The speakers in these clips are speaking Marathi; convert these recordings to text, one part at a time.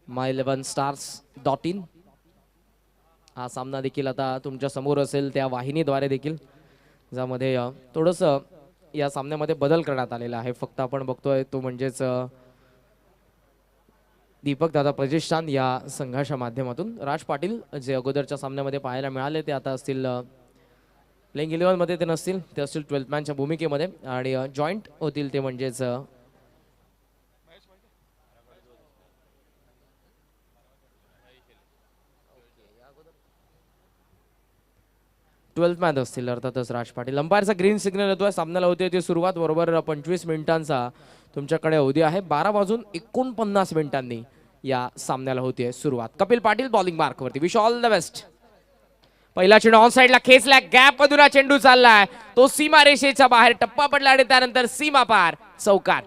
my11stars.in हा सामना देखील आता तुमच्या समोर असेल त्या वाहिनीद्वारे देखील, ज्यामध्ये थोडंसं या सामन्यामध्ये बदल करण्यात आलेला आहे. फक्त आपण बघतोय तो म्हणजेच दीपक दादा प्रतिष्ठान या संघाच्या माध्यमातून राज पाटील जे अगोदरच्या सामन्यामध्ये पाहायला मिळाले ते आता असतील प्लेइंग 11 मध्ये ते नसतील, ते असतील 12th मॅनच्या भूमिकेमध्ये आणि जॉईंट होतील ते म्हणजेच 12th मॅन असतील अर्थातच राज पाटील. अंपायरचा ग्रीन सिग्नल येतोय, सामन्याला होते ती सुरुवात. बरोबर 25 मिनिटांचा तुमच्याकडे अवधी आहे. 12 वाजून 49 मिनिटांनी या सामन्याला होतीये सुरुवात. कपिल पाटील बॉलिंग मार्कवरती. Wish all the best. पहिला चेंडू ऑन साइडला खेचला, गॅप मधून हा चेंडू चाललाय, तो सीमा रेषेच्या बाहेर टप्पा पडला आणि त्यानंतर सीमा पार चौकार.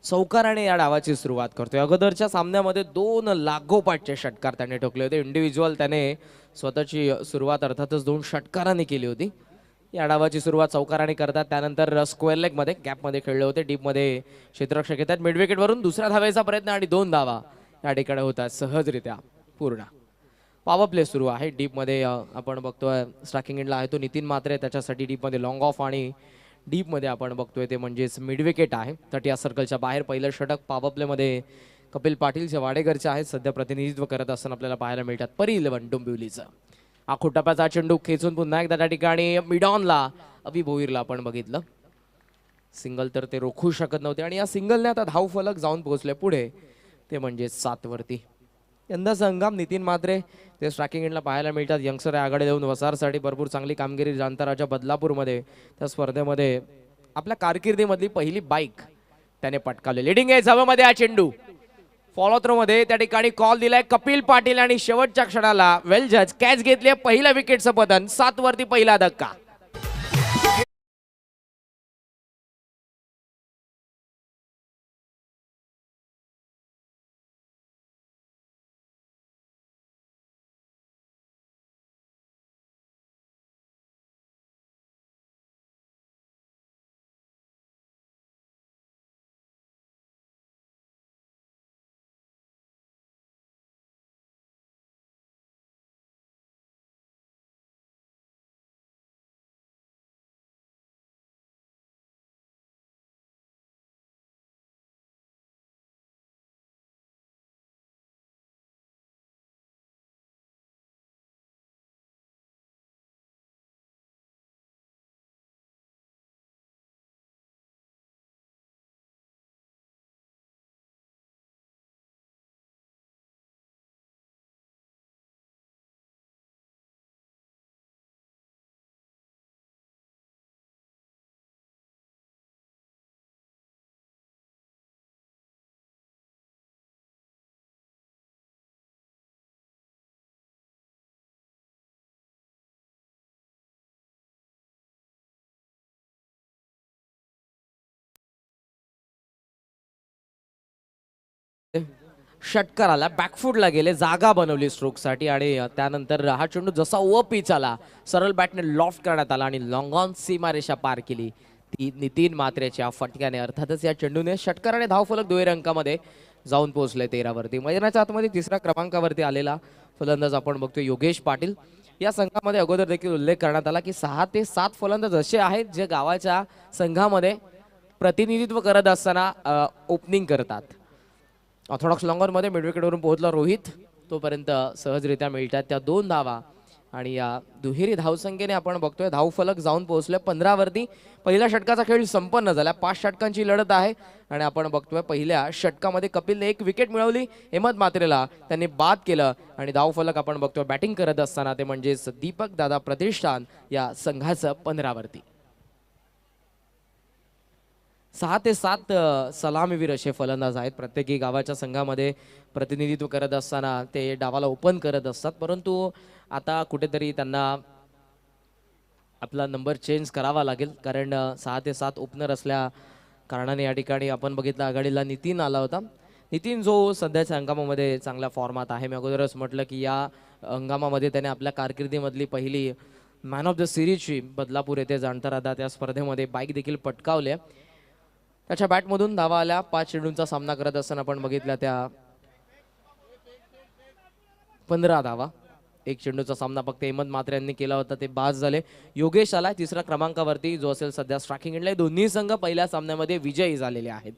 चौकाराने या डावाची सुरुवात करतोय. अगोदरच्या सामन्यामध्ये 2 लागोपाठचे षटकार त्याने ठोकले होते. इंडिव्हिज्युअल त्याने स्वतःची सुरुवात अर्थातच 2 षटकारांनी केली होती. या डावाची सुरुवात चौकाराने करतात, त्यानंतर स्क्वेअर लेग मध्ये गॅप मध्ये खेळले होते. डीप मध्ये क्षेत्ररक्षक येतात. मिड विकेट वरून दुसऱ्या धावेचा प्रयत्न आणि 2 धावा या ठिकाणी होतात सहजरित्या पूर्ण. पॉवर प्ले सुरू आहे डीप मध्ये. आपण बघतोय स्ट्रायकिंग एंडला आहे तो नितीन म्हात्रे, त्याच्यासाठी डीप मध्ये लॉंग ऑफ आणि डीप मध्ये आपण बघतोय ते म्हणजेच मिड विकेट आहे. 30 सर्कलच्या बाहेर पहिलं षटक पॉवर प्ले मध्ये कपिल पाटील जे वाडेकरचे आहेत सध्या प्रतिनिधित्व करत असताना आपल्याला पाहायला मिळतात. परी 11 डोंबिवलीचं आखो टप्प्याचा चेंडू खेचून पुन्हा एकदा त्या ठिकाणी मिडॉनला अभि भोईरला आपण बघितलं. सिंगल तर ते रोखू शकत नव्हते आणि या सिंगलने आता धाव फलक जाऊन पोहोचले पुढे ते म्हणजे 7 वरती. यंदाचा हंगाम नितीन म्हात्रे ते स्ट्रायकिंग एंडला पाहायला मिळतात. यंगस्टर आघाडी देऊन वसारसाठी भरपूर चांगली कामगिरी जाणताराच्या बदलापूरमध्ये त्या स्पर्धेमध्ये आपल्या कारकिर्दीमधली पहिली बाईक त्याने पटकावली. लिडिंग एज हवेमध्ये हा चेंडू फॉलो थ्रो मध्ये त्या ठिकाणी कॉल दिलाय कपिल पाटील आणि शेवटच्या क्षणाला वेल जज कॅच घेतली. पहिल्या विकेटचं पतन. 7 वरती पहिला धक्का. षटकाराला बॅकफुटला गेले, जागा बनवली स्ट्रोकसाठी आणि त्यानंतर हा चेंडू जसा व पिच आला सरळ बॅटने लॉफ्ट करण्यात आला आणि लॉंग ऑन सीमारेषा पार केली ती नितीन म्हात्रेच्या फटक्याने. अर्थातच या चेंडूने षटकाराने धावफलक दुहेरी अंकामध्ये जाऊन पोहोचले 13 वरती. मैदानाच्या आतमध्ये 3ऱ्या क्रमांकावरती आलेला फलंदाज आपण बघतोय योगेश पाटील. या संघामध्ये अगोदर देखील उल्लेख करण्यात आला की 6 ते 7 फलंदाज असे आहेत जे गावाच्या संघामध्ये प्रतिनिधित्व करत असताना ओपनिंग करतात. ऑर्थोडॉक्स लॉंगर मध्ये मिड विकेटवरून पोहोचला रोहित, तोपर्यंत सहजरित्या मिळतात त्या 2 धावा आणि या दुहेरी धावसंख्येने आपण बघतोय धावफलक जाऊन पोहोचले 15 वरती. पहिल्या षटकाचा खेळ संपन्न झाला. 5 षटकांची लढत आहे आणि आपण बघतोय पहिल्या षटकामध्ये कपिलने 1 विकेट मिळवली. हेमंत म्हात्रेला त्यांनी बाद केलं आणि धावफलक आपण बघतोय बॅटिंग करत असताना ते म्हणजेच दीपक दादा प्रतिष्ठान या संघाचं 15 वरती. 6 ते 7 सलामीवीर असे फलंदाज आहेत. प्रत्येकी गावाच्या संघामध्ये प्रतिनिधित्व करत असताना ते डावाला ओपन करत असतात, परंतु आता कुठेतरी त्यांना आपला नंबर चेंज करावा लागेल कारण 6 ते 7 ओपनर असल्या कारणाने या ठिकाणी आपण बघितलं आघाडीला नितीन आला होता. नितीन जो सध्याच्या हंगामामध्ये चांगल्या फॉर्मात आहे, मी अगोदरच म्हटलं की या हंगामामध्ये त्याने आपल्या कारकिर्दीमधली पहिली मॅन ऑफ द सिरीजची बदलापूर येथे जाणता राधा त्या स्पर्धेमध्ये बाईक देखील पटकावल्या. त्याच्या बॅटमधून धावा आल्या. 5 चेंडूंचा सामना करत असताना आपण बघितल्या त्या 15 धावा. 1 चेंडूचा सामना फक्त हेमंत म्हात्रे यांनी केला होता, ते बाद झाले. योगेश आला 3ऱ्या क्रमांकावरती, जो असेल सध्या स्ट्रायकिंग एंडला. दोन्ही संघ पहिल्या सामन्यामध्ये विजयी झालेले आहेत.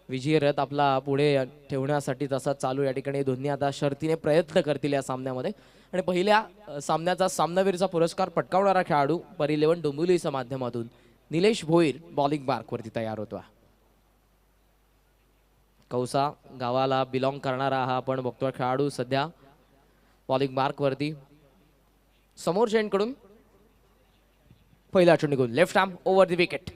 विजयी रथ आपला पुढे ठेवण्यासाठी तसा चालू. या ठिकाणी दोन्ही आता शर्तीने प्रयत्न करतील या सामन्यामध्ये. आणि पहिल्या सामन्याचा सामनावीरचा पुरस्कार पटकावणारा खेळाडू पर 11 डोंबिवलीच्या माध्यमातून निलेश भोईर बॉलिंग मार्कवरती तयार होतो. कौसा गावाला बिलॉंग करणारा हा आपण बघतोय खेळाडू सध्या बॉलिंग मार्कवरती. समोर चेंडकडून पहिला चेंडू निघून left arm over the wicket.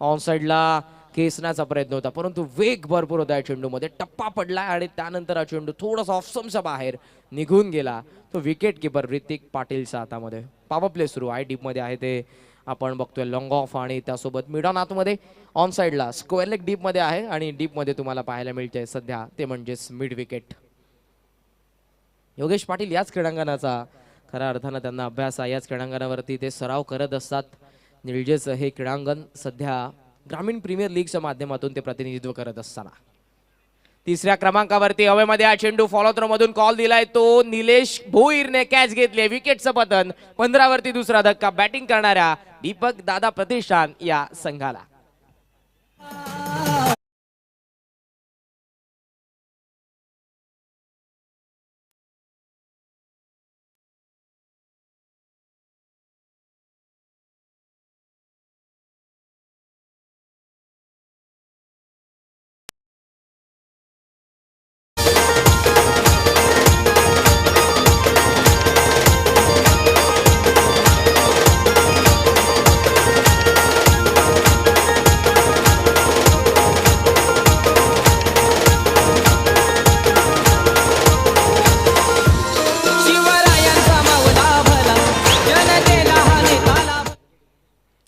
On साइडला खेचण्याचा प्रयत्न होता, परंतु वेग भरपूर होता या चेंडूमध्ये. टप्पा पडला आणि त्यानंतर हा चेंडू थोडासा ऑफस्टंपच्या बाहेर निघून गेला. तो विकेट किपर ऋतिक पाटीलच्या हातामध्ये. पॉवर प्ले सुरू आहे. डीपमध्ये आहे ते आपण बघतोय लॉंग ऑफ आणि त्यासोबत मिड ऑन आतमध्ये. ऑन साइडला स्क्वेअर लेग डीपमध्ये आहे आणि डीपमध्ये तुम्हाला पाहायला मिळते सध्या ते म्हणजेच मिड विकेट. योगेश पाटील याच क्रीडांगणाचा खऱ्या अर्थानं त्यांना अभ्यास आहे. याच क्रीडांगणावरती ते सराव करत असतात. निळजेचं हे क्रीडांगण सध्या ग्रामीण प्रीमियर लीगच्या माध्यमातून ते प्रतिनिधित्व करत असताना 3ऱ्या क्रमांकावरती हवेमध्ये हा चेंडू फॉलो थ्रो मधून कॉल दिलाय तो निलेश भोईरने कॅच घेतले. विकेटचं पतन. 15 वरती दुसरा धक्का बॅटिंग करणाऱ्या दीपक दादा प्रतिष्ठान या संघाला.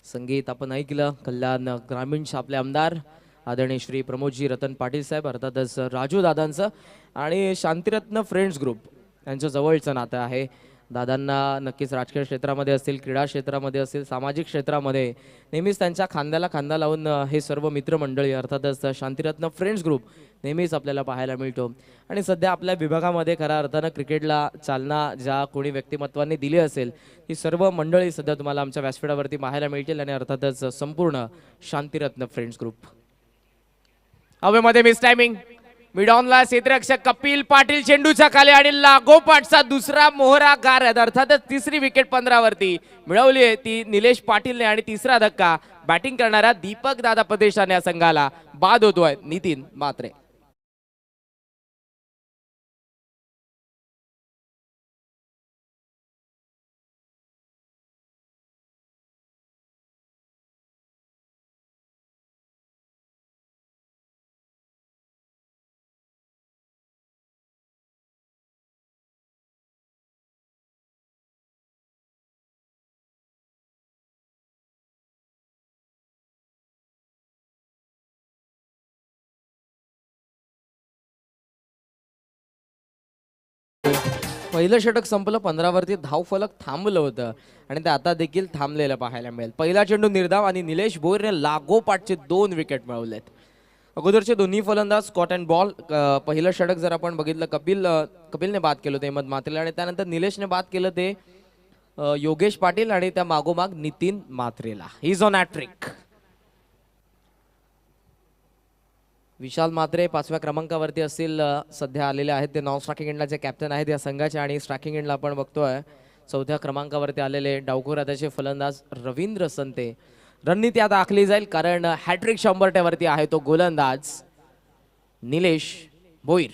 संगीत आपण ऐकलं. कल्याण ग्रामीणचे आपले आमदार आदरणीय श्री प्रमोदजी रतन पाटील साहेब, अर्थातच राजू दादांचं आणि शांतिरत्न फ्रेंड्स ग्रुप यांचं जवळचं नातं आहे. दादांना नक्कीच राजकीय क्षेत्रामध्ये असतील, क्रीडा क्षेत्रामध्ये असतील, सामाजिक क्षेत्रामध्ये नेहमीच त्यांच्या खांद्याला खांदा लावून हे सर्व मित्रमंडळी अर्थातच शांतिरत्न फ्रेंड्स ग्रुप नेहमीच आपल्याला पाहायला मिळतो. आणि सध्या आपल्या विभागामध्ये खऱ्या अर्थानं क्रिकेटला चालना ज्या कोणी व्यक्तिमत्वांनी दिली असेल ही सर्व मंडळी सध्या तुम्हाला आमच्या व्यासपीठावरती पाहायला मिळतील. आणि अर्थातच संपूर्ण शांतिरत्न फ्रेंड्स ग्रुप. हवेमध्ये मिस टायमिंग. मिडॉनला क्षेत्ररक्षक कपिल पाटील चेंडूच्या खाली आणि लागोपाठचा दुसरा मोहरा गारद. अर्थातच 3री विकेट 15 वरती मिळवली आहे ती निलेश पाटीलने. आणि 3रा धक्का बॅटिंग करणाऱ्या दीपक दादा प्रतिष्ठान या संघाला बाद होतोय नितीन म्हात्रे. पहिलं षटक संपलं. 15 वरती धावफलक थांबलं होतं आणि ते आता देखील थांबलेलं पाहायला मिळेल. पहिला चेंडू निर्धाव आणि निलेश भोईरने लागोपाठचे 2 विकेट मिळवलेत. अगोदरचे दोन्ही फलंदाज स्कॉट अँड बॉल. पहिलं षटक जर आपण बघितलं कपिलने बाद केलं होतं हेमंत म्हात्रेला आणि त्यानंतर निलेशने बाद केलं ते योगेश पाटील आणि त्या मागोमाग नितीन म्हात्रेला. He is on hattrick. Vishal Mhatre 5व्या क्रमांकावरती असतील सध्या आलेले आहेत. ते नॉन स्ट्रायकिंग एंडला जे कॅप्टन आहेत या संघाचे. आणि स्ट्रायकिंग एंडला आपण बघतोय 4थ्या क्रमांकावरती आलेले डावखोर आताचे फलंदाज रवींद्र संते. रणनीती आता आखली जाईल कारण हॅट्रिक 100 वरती आहे तो गोलंदाज Nilesh Bhoir.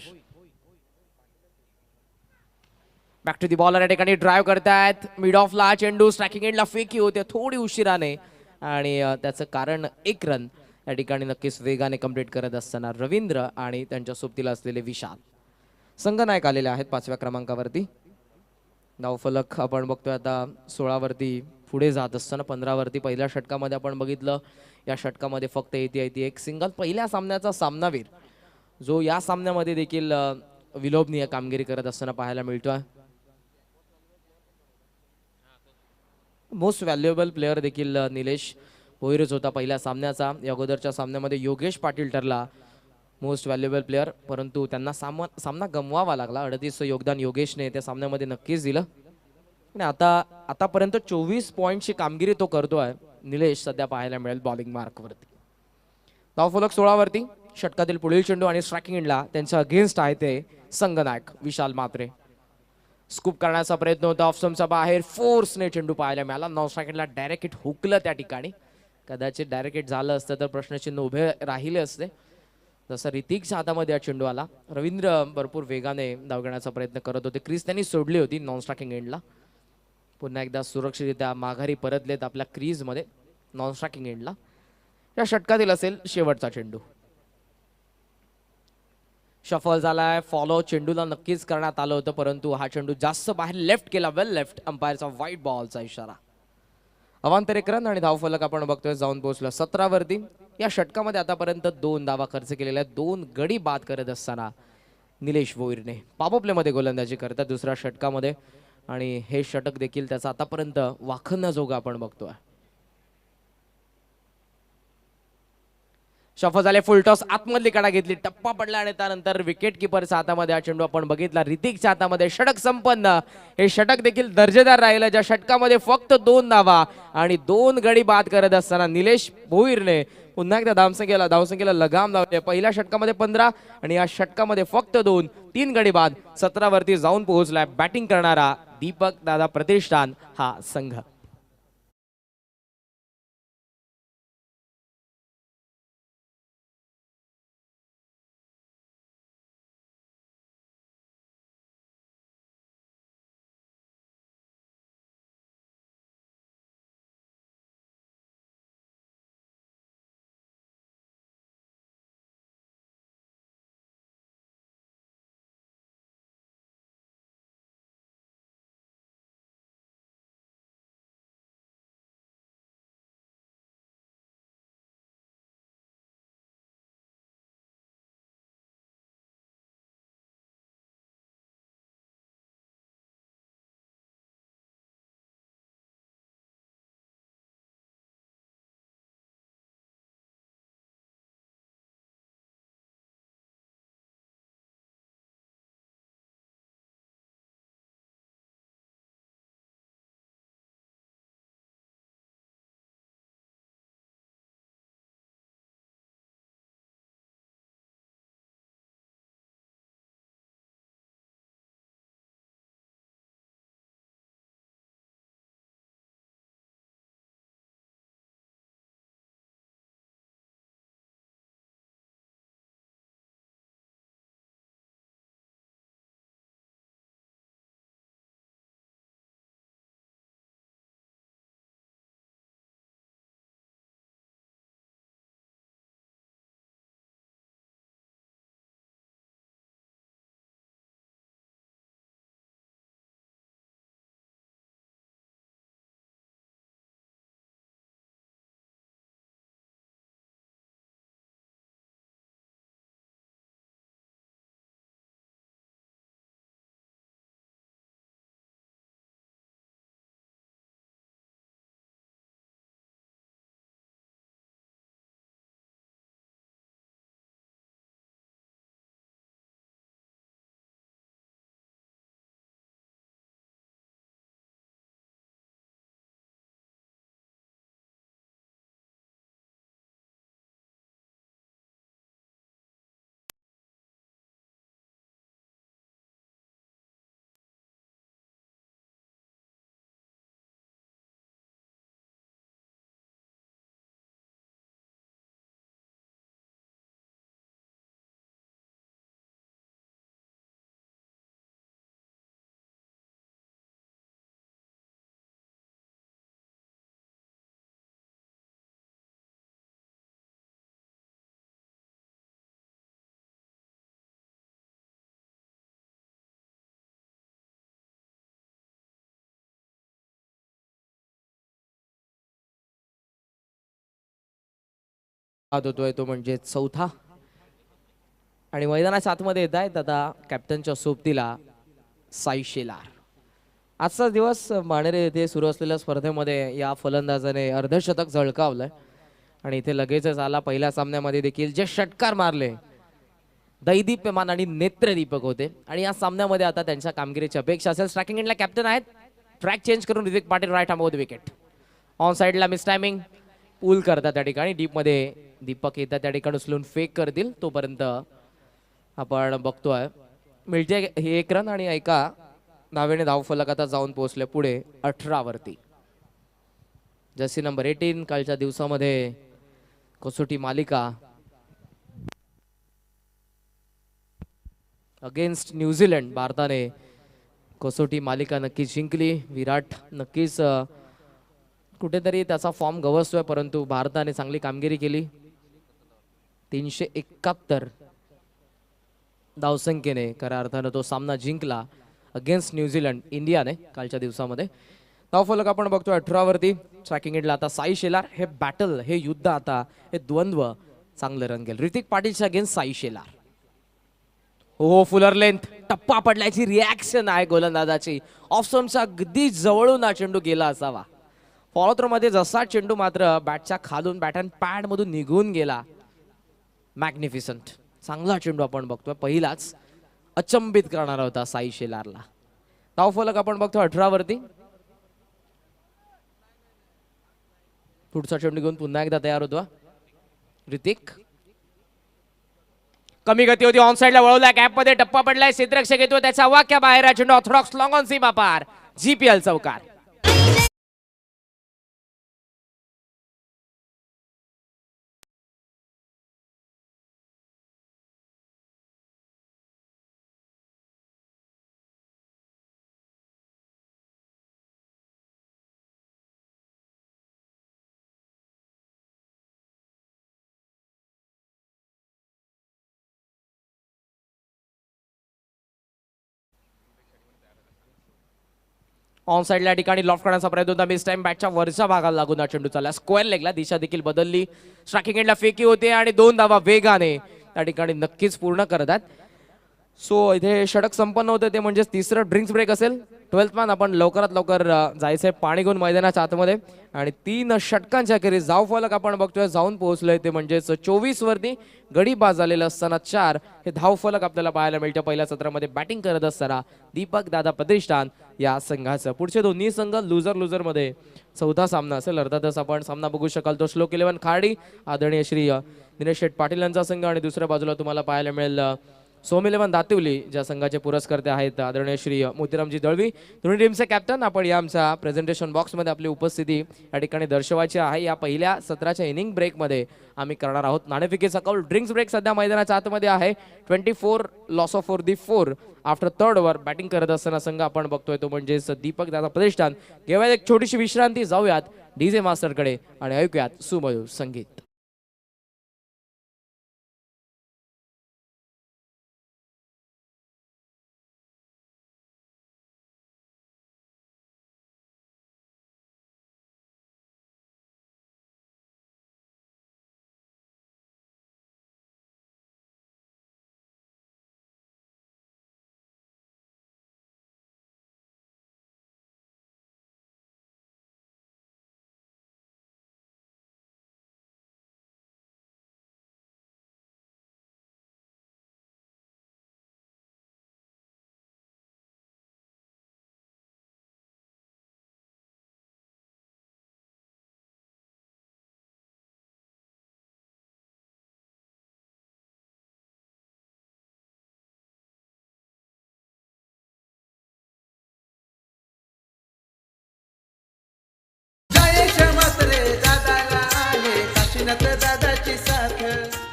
Back to the bowler या ठिकाणी ड्राईव्ह करतायत. मिड ऑफला चेंडू स्ट्रायकिंग एंडला फेकी होते थोडी उशिराने आणि त्याचं कारण 1 रन या ठिकाणी नक्कीच वेगाने कंप्लीट करत असताना रवींद्र आणि त्यांच्या सोबतीला असलेले विशाल संघनायक आलेले आहेत 5व्या क्रमांकावरती. धावफलक आपण बघतोय आता 16 वरती पुढे जात असताना 15वरती पहिल्या षटकामध्ये आपण बघितलं. या षटकामध्ये फक्त येते एक सिंगल. पहिल्या सामन्याचा सामनावीर जो या सामन्यामध्ये देखील विलोभनीय कामगिरी करत असताना पाहायला मिळतोय. मोस्ट व्हॅल्युएबल प्लेअर देखील निलेश भोईरच होता पहिल्या सामन्याचा. या अगोदरच्या सामन्यामध्ये योगेश पाटील ठरला मोस्ट व्हॅल्युएबल प्लेअर, परंतु त्यांना सामना गमवावा लागला. 38 योगदान योगेशने त्या सामन्यामध्ये नक्कीच दिलं. आणि आतापर्यंत 24 पॉईंटची कामगिरी तो करतोय निलेश सध्या पाहायला मिळेल बॉलिंग मार्कवरती. धावफलक 16वरती षटकातील पुढील चेंडू आणि स्ट्रायकिंग एंडला त्यांच्या अगेन्स्ट आहे ते संगनायक विशाल मात्रे. स्कूप करण्याचा प्रयत्न होता ऑफस्टंपचा बाहेर, फोर्सने चेंडू पाहायला मिळाला. नॉन स्ट्रायकिंगला डायरेक्ट हिट हुकलं त्या ठिकाणी. कदाचित डायरेक्ट हिट झालं असतं तर प्रश्नचिन्ह उभे राहिले असते. जसं ऋतिकच्या हातामध्ये हा चेंडू आला. रवींद्र भरपूर वेगाने धाव घेण्याचा प्रयत्न करत होते. क्रीज त्यांनी सोडली होती नॉन स्ट्रायकिंग एंडला. पुन्हा एकदा सुरक्षितरित्या माघारी परतलेत आपल्या क्रीजमध्ये नॉन स्ट्रायकिंग एंडला. या षटकातील असेल शेवटचा चेंडू. शफल झालाय. फॉलो चेंडूला नक्कीच करण्यात आलं होतं, परंतु हा चेंडू जास्त बाहेर लेफ्ट केला. वेल लेफ्ट. अंपायरचा व्हाईट बॉलचा इशारा. अवांतर एक रन आणि धावफलक आपण बघतोय जाऊन पोहोचला 17वरती. या षटकामध्ये आतापर्यंत 2 धावा खर्च केलेल्या आहेत. 2 गडी बाद करत असताना निलेश भोईरने पॉवर प्लेमध्ये गोलंदाजी करतात दुसऱ्या षटकामध्ये. आणि हे षटक देखील त्याचा आतापर्यंत वाखण्याजोगं आपण बघतोय. शफल झाले. फुलटॉस आतमधली कडा घेतली, टप्पा पडला आणि त्यानंतर विकेट किपरच्या हातामध्ये हा चेंडू आपण बघितला. ऋतिकच्या हातामध्ये षटक संपन्न. हे षटक देखील दर्जेदार राहिलं, ज्या षटकामध्ये फक्त 2 धावा आणि 2 गडी बाद करत असताना निलेश भोईरने पुन्हा एकदा धावसंख्येला लगाम लावले. पहिल्या षटकामध्ये 15 आणि या षटकामध्ये फक्त 2, 3 गडी बाद. 17वरती जाऊन पोहोचलाय बॅटिंग करणारा दीपक दादा प्रतिष्ठान हा संघ. बाद होतोय तो म्हणजे चौथा. आणि मैदानाच्या आतमध्ये येत आहेत आता कॅप्टनच्या सोबतीला साई शेलार. आजचा दिवस मानेरे येथे सुरू असलेल्या स्पर्धेमध्ये या फलंदाजाने अर्धशतक झळकावलंय आणि इथे लगेचच आला पहिल्या सामन्यामध्ये देखील जे षटकार मारले दैदीप्यमान आणि नेत्रदीपक होते. आणि या सामन्यामध्ये आता त्यांच्या कामगिरीची अपेक्षा असेल. स्ट्रायकिंग एंडला कॅप्टन आहेत. ट्रॅक चेंज करून Hrithik Patil right hand the wicket. On साइडला मिस टायमिंग पूल करतात त्या ठिकाणी. डीपमध्ये दीपक येतात त्या ठिकाणी उचलून फेक करतील तोपर्यंत आपण बघतोय मिळते हे एक रन आणि एका धावेने धावफलक आता जाऊन पोहोचले पुढे 18 वरती. जर्सी नंबर 18 कालच्या दिवसामध्ये कसोटी मालिका अगेन्स्ट न्यूझीलंड भारताने कसोटी मालिका नक्कीच जिंकली. विराट नक्कीच कुठेतरी त्याचा फॉर्म गवसतोय परंतु भारताने चांगली कामगिरी केली. 371 धावसंख्येने खऱ्या अर्थानं तो सामना जिंकला अगेन्स्ट न्यूझीलंड इंडियाने कालच्या दिवसामध्ये. धावफलक आपण बघतोय 18 वरती. ट्रॅकिंग एंडला आता साई शेलार. हे बॅटल हे युद्ध आता हे द्वंद्व चांगलं रंगेल. ऋतिक पाटीलच्या अगेन्स्ट साई शेलार. हो फुलर लेंथ टप्पा पडल्याची रिॲक्शन आहे गोलंदाजाची. ऑफ स्टंपच्या अगदी जवळून हा चेंडू गेला असावा. फॉलोथ्रो मध्ये जसा चेंडू मात्र बॅटच्या खालून बॅट अँड पॅड मधून निघून गेला. मॅग्निफिसंट चांगला चेंडू आपण बघतोय. पहिलाच अचंबित करणारा होता साई शेलारला. धावफलक आपण बघतोय 18 वरती. पुढचा चेंडू घेऊन पुन्हा एकदा तयार होतो ऋतिक. कमी गती होती. ऑन साइडला वळवला गॅप मध्ये टप्पा पडलाय. क्षेत्ररक्षक येतो त्याचा वाक्या बाहेर. चेंडू ऑर्थोडॉक्स लॉंग ऑन सीमा पार. जीपीएल चौकार. ऑन साइडला ठिकाणी लॉफ्ट करण्याचा प्रयत्न होता. मिस टाइम बॅटच्या वरच्या भागाला लागून हा चेंडू चालला. स्क्वेअर लेगला दिशा देखील बदलली. स्ट्रायकिंग एंडला फेकी होते आणि 2 धावा वेगाने त्या ठिकाणी नक्कीच पूर्ण करतात. सो इथे षटक संपन्न होते ते म्हणजे तिसरं ड्रिंक्स ब्रेक असेल. 12th मॅन आपण लवकरात लवकर जायचंय पाणी घेऊन मैदानाच्या आतमध्ये. आणि 3 षटकांच्या अखेरीस धावफलक आपण बघतोय जाऊन पोहोचलोय ते म्हणजेच 24 वरती. गडी बाद झालेलं असताना 4 हे धावफलक आपल्याला पाहायला मिळतं. पहिल्या सत्रामध्ये बॅटिंग करत असताना दीपक दादा प्रतिष्ठान या संघाचं. पुढचे दोन्ही संघ लुझर मध्ये चौथा सामना असेल. अर्थातच आपण सामना बघू शकाल तो श्लोक 11 खाडी आदरणीय श्री दिनेश शेठ पाटील यांचा संघ. आणि दुसऱ्या बाजूला तुम्हाला पाहायला मिळेल सोम 11 दातिवली ज्या संघाचे पुरस्कर्ते आहेत आदरणीय श्री मोतीरामजी दळवी. दोन्ही टीमचे कॅप्टन आपण या आमच्या प्रेझेंटेशन बॉक्समध्ये आपली उपस्थिती या ठिकाणी दर्शवायची आहे. या पहिल्या सत्राच्या इनिंग ब्रेकमध्ये आम्ही करणार आहोत नाणेफेकीचा कौल. ड्रिंक्स ब्रेक सध्या मैदानाच्या आतमध्ये आहे. 24 loss of 4 after 3rd over. Batting करत असताना संघ आपण बघतोय तो म्हणजेच दीपक दादा प्रतिष्ठान. घेऊयात एक छोटीशी विश्रांती. जाऊयात डीजे मास्टरकडे आणि ऐकूयात सुमधुर संगीत.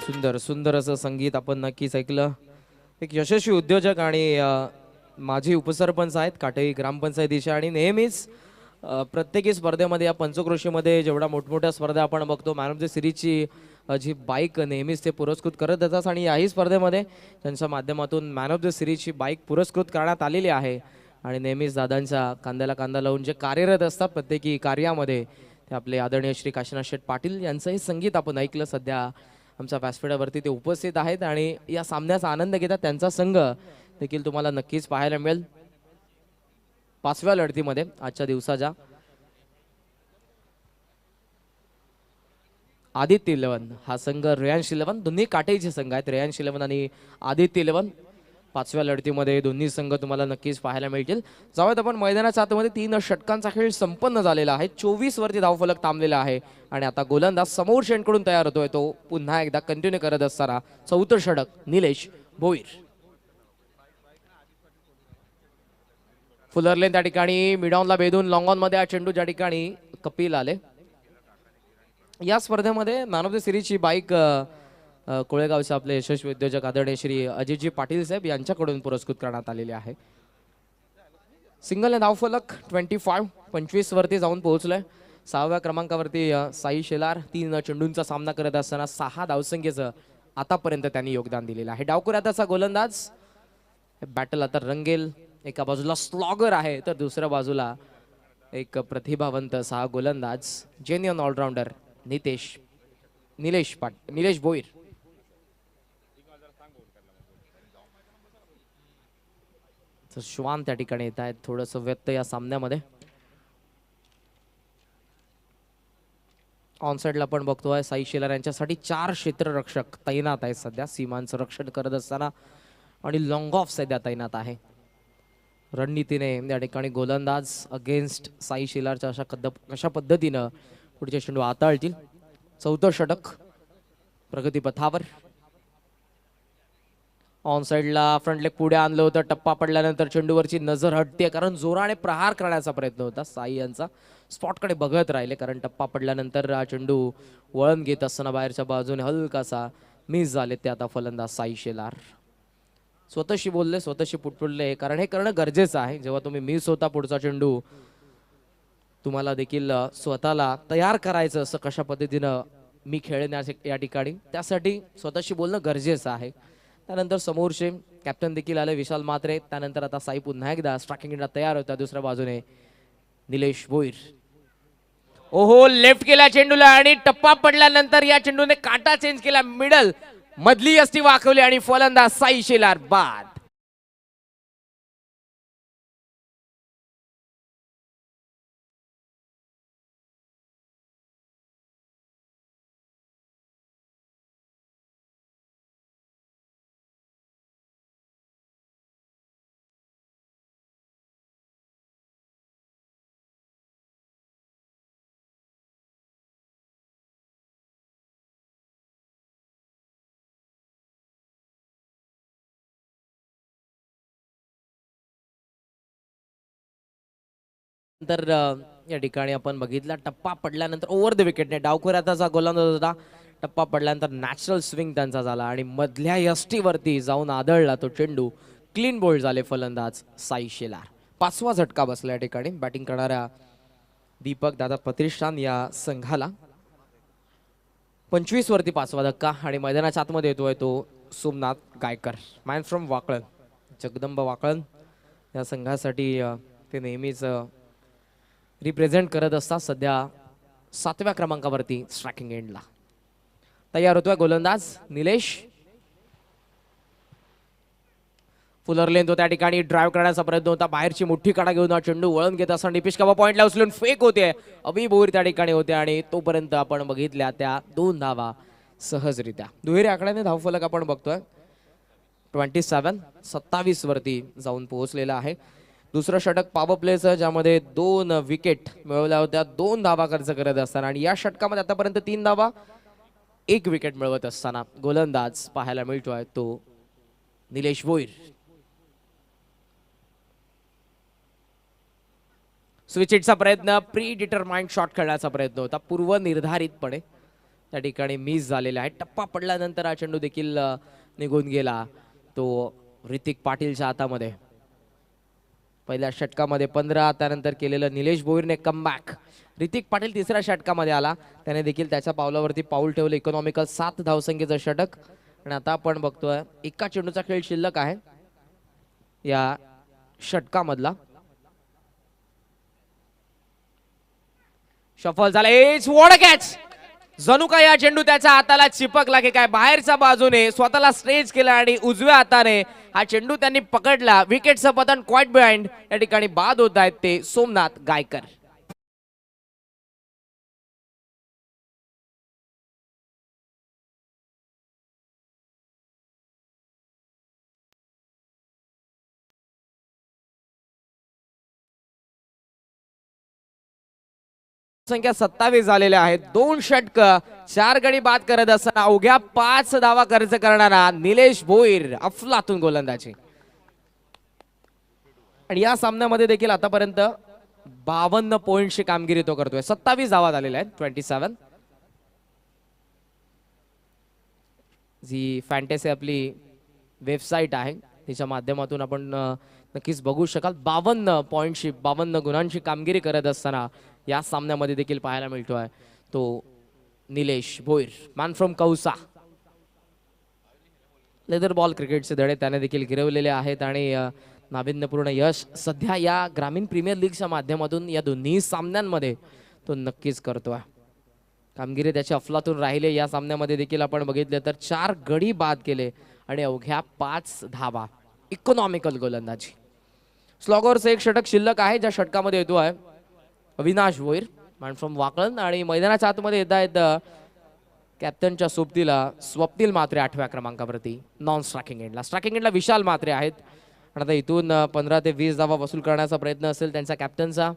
सुंदर सुंदर असं संगीत आपण नक्कीच ऐकलं. एक यशस्वी उद्योजक आणि माझी उपसरपंच आहेत काटेरी ग्रामपंचायतीच्या. आणि नेहमीच प्रत्येकी स्पर्धेमध्ये या पंचक्रोशीमध्ये जेवढ्या मोठमोठ्या स्पर्धा आपण बघतो मॅन ऑफ द सिरीजची जी बाईक नेहमीच ते पुरस्कृत करत येतात. आणि याही स्पर्धेमध्ये त्यांच्या माध्यमातून मॅन ऑफ द सिरीजची बाईक पुरस्कृत करण्यात आलेली आहे. आणि नेहमीच दादांच्या कांद्याला कांदा लावून जे कार्यरत असतात प्रत्येकी कार्यामध्ये आपले आदरणीय श्री काशीनाथ शेठ पाटील यांचंही संगीत आपण ऐकलं. सध्या आमच्या व्यासपीठावरती ते उपस्थित आहेत आणि या सामन्याचा आनंद घेतात. त्यांचा संघ देखील तुम्हाला नक्कीच पाहायला मिळेल 5व्या लढतीमध्ये आजच्या दिवसाच्या. आदित्य 11 हा संघ रेयांश 11 दोन्ही काटेचे संघ आहेत. रेयांश 11 आणि आदित्य 11 5व्या लढतीमध्ये दोन्ही संघ तुम्हाला नक्कीच पाहायला मिळतील. जाऊयात आपण मैदानाच्या आतमध्ये. 3 षटकांचा खेळ संपन्न झालेला आहे. 24 वरती धावफलक थांबलेला आहे आणि आता गोलंदाज समोर शेंडकडून तयार होतोय. तो पुन्हा एकदा कंटिन्यू करत असताना 4थं षटक निलेश भोईर. फुलर लेन त्या ठिकाणी मिडॉनला भेदून लॉंग ऑन मध्ये हा चेंडू ज्या ठिकाणी कपिल आले. या स्पर्धेमध्ये मॅन ऑफ द सिरीजची बाईक कोळेगावचे आपले यशस्वी उद्योजक आदरणीय श्री अजितजी पाटील साहेब यांच्याकडून पुरस्कृत करण्यात आलेले आहे. सिंगल धावफलक 25 वरती जाऊन पोहोचलोय. 6व्या क्रमांकावरती साई शेलार 3 चेंडूंचा सामना करत असताना 6 धावसंख्येचं आतापर्यंत त्यांनी योगदान दिलेलं आहे. डावकुऱ्याचा गोलंदाज. बॅटल आता रंगेल. एका बाजूला स्लॉगर आहे तर दुसऱ्या बाजूला एक प्रतिभावंत 6 गोलंदाज जेन्युइन ऑलराऊंडर निलेश भोईर. श्वान त्या ठिकाणी येत आहेत. थोडंसं व्यक्त या सामन्यामध्ये. ऑनसाइडला पण बघतोय साई शेलार यांच्यासाठी 4 क्षेत्ररक्षक तैनात आहेत सध्या सीमांचं रक्षण करत असताना आणि लॉंग ऑफ सध्या तैनात आहे. रणनीतीने या ठिकाणी गोलंदाज अगेन्स्ट साई शेलारच्या अशा पद्धतीनं पुढचे चेंडू हाताळतील. 4थं षटक प्रगतीपथावर. ऑन साइडला फ्रंट लेग पुढे आणलं होतं. टप्पा पडल्यानंतर चेंडूवरची नजर हटते कारण जोराने प्रहार करण्याचा प्रयत्न होता. साई यांचा स्पॉटकडे बघत राहिले कारण टप्पा पडल्यानंतर हा चेंडू वळण घेत असताना बाहेरच्या बाजूने हलकासा मिस झाले. ते आता फलंदाज साई शेलार स्वतःशी बोलले, स्वतःशी पुटपुटले कारण हे करणं गरजेचं आहे. जेव्हा तुम्ही मिस होता पुढचा चेंडू तुम्हाला देखील स्वतःला तयार करायचं असं कशा पद्धतीनं मी खेळण्यास या ठिकाणी त्यासाठी स्वतःशी बोलणं गरजेचं आहे. त्यानंतर समोरचे कॅप्टन देखील आले विशाल म्हात्रे. त्यानंतर आता साई पुन्हा एकदा स्ट्रायकिंगला तयार होता. दुसऱ्या बाजूने निलेश भोईर. ओहो लेफ्ट केला चेंडूला आणि टप्पा पडल्यानंतर या चेंडूने काटा चेंज केला. मिडल मधली यष्टी वाकवली आणि फलंदाज साई शेलार बाद. तर या ठिकाणी आपण बघितला टप्पा पडल्यानंतर ओव्हर द विकेटने डावखुऱ्याचा गोलंदाज होता. टप्पा पडल्यानंतर नॅचरल स्विंग त्यांचा झाला आणि मधल्या यष्टीवरती जाऊन आदळला तो चेंडू. क्लीन बोल्ड झाले फलंदाज साई शेलार. 5वा झटका बसला या ठिकाणी बॅटिंग करणाऱ्या दीपक दादा प्रतिष्ठान या संघाला. 25 वरती 5वा धक्का आणि मैदानाच्या आतमध्ये येतोय तो सोमनाथ गायकर मॅन फ्रॉम वाकळण. जगदंब वाकळण या संघासाठी ते नेहमीच रिप्रेझेंट करत असतात. सध्या 7व्या क्रमांकावरती स्ट्रायकिंग एंडला तयार होतोय गोलंदाज निलेश. फुलर लेन तो त्या ठिकाणी ड्राईव्ह करण्याचा प्रयत्न होता. बाहेरची मोठी काढा घेऊन हा चेंडू वळण घेत असताना निपिश काबा पॉइंटला उचलून फेक होते. अभि भोईर त्या ठिकाणी होते आणि तोपर्यंत आपण बघितल्या त्या 2 धावा सहजरित्या. दुहेरी आकड्याने धावफलक आपण बघतोय 27 वरती जाऊन पोहोचलेला आहे. दुसरं षटक पॉवर प्लेचं ज्यामध्ये 2 विकेट मिळवल्या होत्या. 2 धावा खर्च करत असताना आणि या षटकामध्ये आतापर्यंत 3 धावा 1 विकेट मिळवत असताना गोलंदाज पाहायला मिळतोय तो निलेश भोईर. स्विच हिटचा प्रयत्न प्री डिटरमाइंड शॉट खेळण्याचा प्रयत्न होता. पूर्वनिर्धारितपणे त्या ठिकाणी मिस झालेला आहे. टप्पा पडल्यानंतर हा चेंडू देखील निघून गेला तो ऋतिक पाटीलच्या हातामध्ये. पहिल्या षटकामध्ये 15 त्यानंतर केलेलं निलेश भोईरने कमबॅक. ऋतिक पाटील तिसऱ्या षटकामध्ये आला. त्याने देखील त्याच्या पावलावरती पाऊल ठेवलं. इकॉनॉमिकल 7 धावसंख्येचं षटक आणि आता आपण बघतोय एका चेंडूचा खेळ शिल्लक आहे या षटकामधला. शफल झाला, इट्स व्हॉट अ कॅच. जणू काय या चेंडू त्याच्या हाताला चिपकला की काय, बाहेरच्या बाजूने स्वतःला स्ट्रेच केला आणि उजव्या हाताने हा चेंडू त्यांनी पकडला. विकेटचं पतन क्वाइट बिहाइंड. या ठिकाणी बाद होत आहेत ते सोमनाथ गायकर. संख्या 27 झालेल्या आहेत. 2 षटक 4 गडी बाद करत असताना अवघ्या 5 धावा खर्च करणारा निलेश भोईर अफलातून गोलंदाजी. आणि या सामन्यामध्ये देखील आतापर्यंत 52 पॉइंटची कामगिरी तो करतोय. 27 धावा झालेल्या आहेत. 27. जी फॅन्टेसी आपली वेबसाईट आहे तिच्या माध्यमातून आपण नक्कीच बघू शकाल. 52 पॉइंटची 52 गुणांची कामगिरी करत असताना या सामन्यामध्ये देखील पाहायला मिळतोय तो Nilesh Bhoir, man from Kausa. Leather ball क्रिकेटचे धडे त्याने देखील गिरवलेले आहेत आणि नाविन्यपूर्ण यश सध्या या ग्रामीण प्रीमियर लीगच्या माध्यमातून या दोन्ही सामन्यांमध्ये तो नक्कीच करतोय. कामगिरी त्याची अफलातून राहिले. या सामन्यामध्ये देखील आपण बघितले तर 4 गडी बाद केले आणि अवघ्या 5 धावा. इकॉनॉमिकल गोलंदाजी. स्लॉगरचं एक षटक शिल्लक आहे, ज्या षटकामध्ये येतो आहे अविनाश भोईर, मॅन फ्रॉम वाकळण. आणि मैदानाच्या आतमध्ये येत आहेत कॅप्टनच्या सोबतीला स्वप्नील म्हात्रे 8व्या क्रमांकावरती नॉन स्ट्रायकिंग एंडला. स्ट्रायकिंग एंडला विशाल म्हात्रे आहेत. आणि आता इथून 15 ते 20 धावा वसूल करण्याचा प्रयत्न असेल त्यांचा कॅप्टनचा.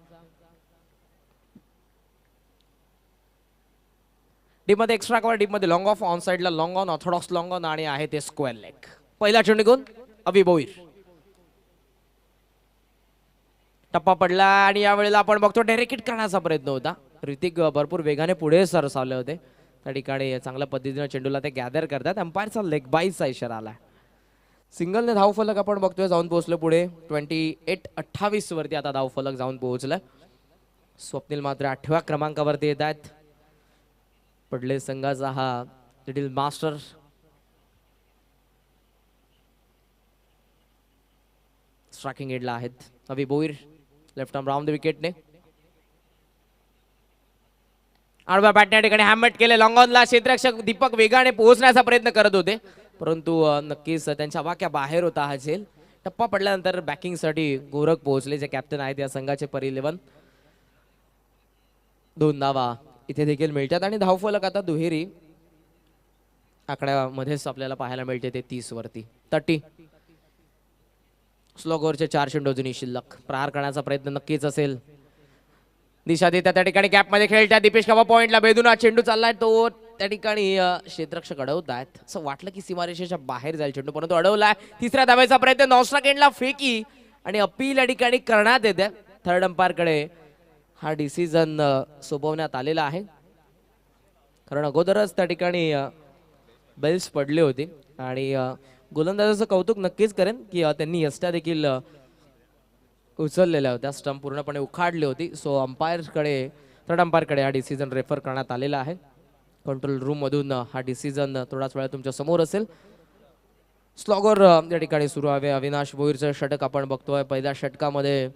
डीप मध्ये एक्स्ट्रा कव्हर, डीप मध्ये लॉंग ऑफ, ऑन साइडला long on, Orthodox long on आणि आहे ते स्क्वेअर लेग. पहिला चेंडू घेऊन अवि भोईर. टप्पा पडला आणि यावेळेला आपण बघतो डायरेक्ट हिट करण्याचा प्रयत्न होता. ऋतिक भरपूर वेगाने पुढे सरसावले होते. त्या ठिकाणी चांगल्या पद्धतीने चेंडूला ते गॅदर करतात. अंपायरचा लेग बाईचा इशारा आला. सिंगलने धावफलक आपण बघतोय जाऊन पोहोचलं पुढे. 28-28 वरती आता धावफलक जाऊन पोहोचलं. स्वप्नील मात्र 8व्या क्रमांकावरती येत आहेत. पडले संघाचा हा लिटिल मास्टर. स्ट्रायकिंग एंडला आहेत Avi Bhoir. Left arm round the विकेटने. आडव्या बॅटने ठिकाणी हॅमट केले लॉंग ऑनला. क्षेत्ररक्षक दीपक वेगाने पोहोचण्याचा प्रयत्न करत होते, परंतु नक्कीच त्यांच्या वाक्या बाहेर होता हा झेल. टप्पा पडल्यानंतर बॅकिंगसाठी गोरख पोहोचले, जे कॅप्टन आहेत या संघाचे पर 11. 2 धावा इथे देखील मिळतात आणि धावफलक आता दुहेरी आकड्यामध्येच आपल्याला पाहायला मिळते ते 30 वरती. 30. स्लो ओव्हरचे 4 चेंडू अजूनही शिल्लक. प्रहार करण्याचा प्रयत्न नक्कीच असेल. दिशा देतात त्या ठिकाणी गॅपमध्ये खेळतात. दीपेश कावा पॉइंटला बेदून चेंडू चाललाय तो त्या ठिकाणी क्षेत्ररक्षक अडवत आहेत. असं वाटलं की सीमारेषेच्या बाहेर जाईल चेंडू, परंतु अडवलाय. तिसऱ्या धावेचा प्रयत्न नॉस्ट्रा एंडला फेकी आणि अपील या ठिकाणी करण्यात येते. थर्ड अंपायरकडे हा डिसिजन सोपवण्यात आलेला आहे, कारण अगोदरच त्या ठिकाणी बेल्स पडले होते. आणि गोलंदाजाचं कौतुक नक्कीच करेन की त्यांनी यष्ट्या देखील उचललेल्या होत्या. स्टंप पूर्णपणे उखाडली होती. सो अंपायरकडे थर्ड अंपायरकडे हा डिसिजन रेफर करण्यात आलेला आहे. कंट्रोल रूम मधून हा डिसिजन थोडाच वेळा तुमच्या समोर असेल. स्लॉगर या ठिकाणी सुरू आहे. अविनाश भोईरचं षटक आपण बघतोय. पहिल्या षटकामध्ये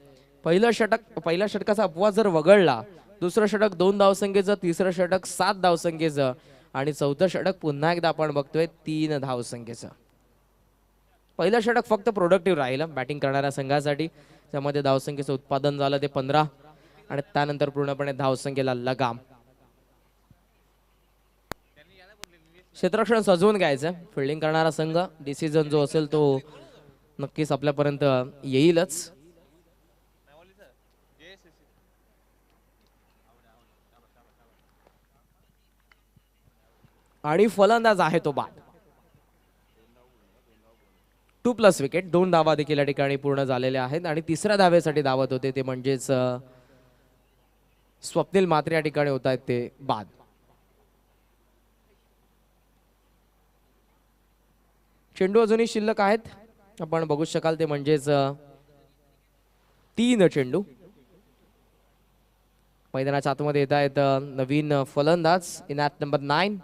पहिल्या षटकाचा अपवाद जर वगळला, दुसरं षटक 2 धावसंख्येचं, तिसरं षटक 7 धावसंख्येचं आणि चौथं षटक पुन्हा एकदा आपण बघतोय 3 धावसंख्येचं. पहिलं षटक फक्त प्रोडक्टिव्ह राहिलं बॅटिंग करणाऱ्या संघासाठी. त्यामध्ये धावसंख्येचं उत्पादन झालं ते 15 आणि त्यानंतर पूर्णपणे धावसंख्येला लगाम. क्षेत्ररक्षण सजवून घ्यायचं. फिल्डिंग करणारा संघ डिसिजन जो असेल तो नक्कीच आपल्यापर्यंत येईलच. आणि फलंदाज आहे तो बाद. 2+ विकेट. 2 धावा देखील या ठिकाणी पूर्ण झालेल्या आहेत आणि तिसऱ्या धावेसाठी धावत होते ते म्हणजेच स्वप्नील म्हात्रे या ठिकाणी होत आहेत ते बाद. चेंडू अजूनही शिल्लक आहेत. आपण बघू शकाल ते म्हणजेच 3 चेंडू. मैदानाच्या आतमध्ये येत आहेत नवीन फलंदाज इन ॲट नंबर 9.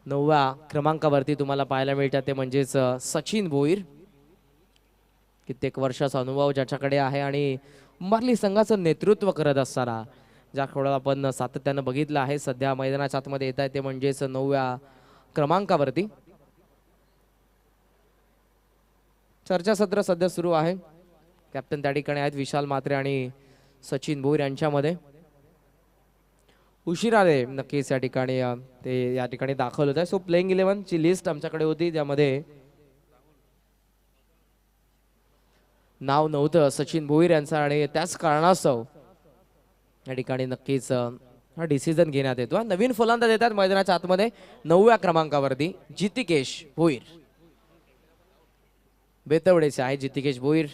9व्या क्रमांकावरती तुम्हाला पाहायला मिळतात ते म्हणजेच सचिन भोईर. कित्येक वर्षाचा अनुभव ज्याच्याकडे आहे आणि उंबरली संघाचं नेतृत्व करत असताना ज्या खेळाला आपण सातत्यानं बघितलं आहे, सध्या मैदानाच्या आतमध्ये येत आहे ते म्हणजेच 9व्या क्रमांकावरती. चर्चासत्र सध्या सुरू आहे. कॅप्टन त्या ठिकाणी आहेत विशाल म्हात्रे आणि सचिन भोईर यांच्यामध्ये. उशीर आले नक्कीच या ठिकाणी ते या ठिकाणी दाखल होत आहे. सो प्लेइंग 11 ची लिस्ट आमच्याकडे होती, ज्यामध्ये नाव नव्हतं सचिन भोईर यांचं आणि त्याच कारणास्तव या ठिकाणी नक्कीच हा डिसिजन घेण्यात येतो. नवीन फलंदाज येतात मैदानाच्या आतमध्ये 9व्या क्रमांकावरती जितिकेश भोईर. बेतवडेचे आहे जितिकेश भोईर.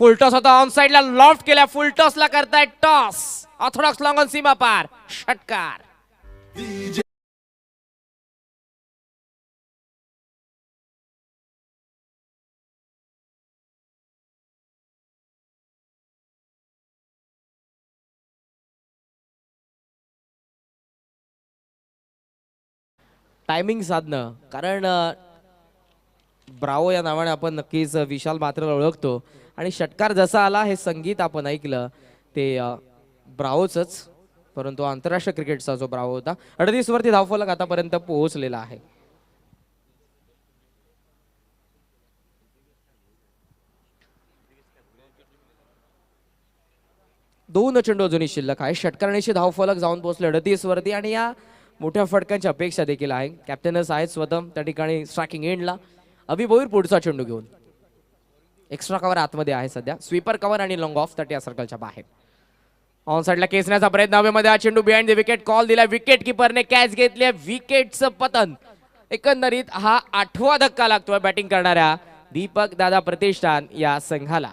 फुल टॉस होता ऑन साइडला, लॉफ्ट केल्या, फुल टॉसला करताय टॉस, ऑर्थोडॉक्स लॉंग ऑन सीमा पार, षटकार. टायमिंग साधणं, कारण ब्रावो या नावाने आपण नक्कीच विशाल म्हात्रेला ओळखतो आणि षटकार जसा आला हे संगीत आपण ऐकलं ते ब्रावोच, परंतु आंतरराष्ट्रीय क्रिकेटचा जो ब्रावो होता. 38 वरती धावफलक आतापर्यंत पोहोचलेला आहे. दोन चेंडू अजूनही शिल्लक आहे. षटकारणीशी धावफलक जाऊन पोहोचले 38 वरती आणि या मोठ्या फटक्यांची अपेक्षा देखील आहे. कॅप्टनच आहेत स्वतः त्या ठिकाणी स्ट्रायकिंग एंडला. अभि भोईर पुढचा चेंडू घेऊन, एक्स्ट्रा कव्हर आतमध्ये आहे सध्या, स्वीपर कव्हर आणि लॉंग ऑफ 30 सर्कलच्या बाहेर. ऑन साइडला खेचण्याचा प्रयत्न हवेमध्ये, हा चेंडू बिहाइंड द विकेट, कॉल दिला, विकेट किपरने कॅच घेतली, विकेटचं पतन. एकंदरीत हा 8वा धक्का लागतोय बॅटिंग करणाऱ्या दीपक दादा प्रतिष्ठान या संघाला.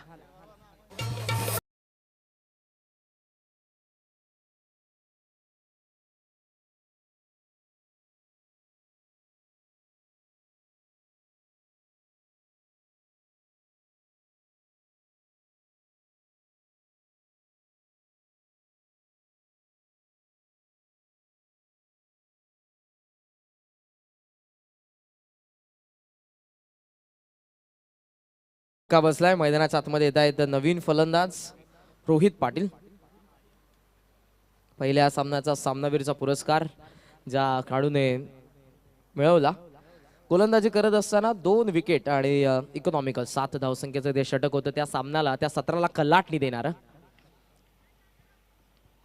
का बसलाय मैदानाच्या आतमध्ये येत आहेत नवीन फलंदाज रोहित पाटील. पहिल्या सामन्याचा सामनावीरचा पुरस्कार ज्या खेळाडूने मिळवला. गोलंदाजी करत असताना 2 विकेट आणि इकॉनॉमिकल 7 धावसंख्येचं जे षटक होतं त्या सामन्याला, त्या सत्राला कलाटणी देणार.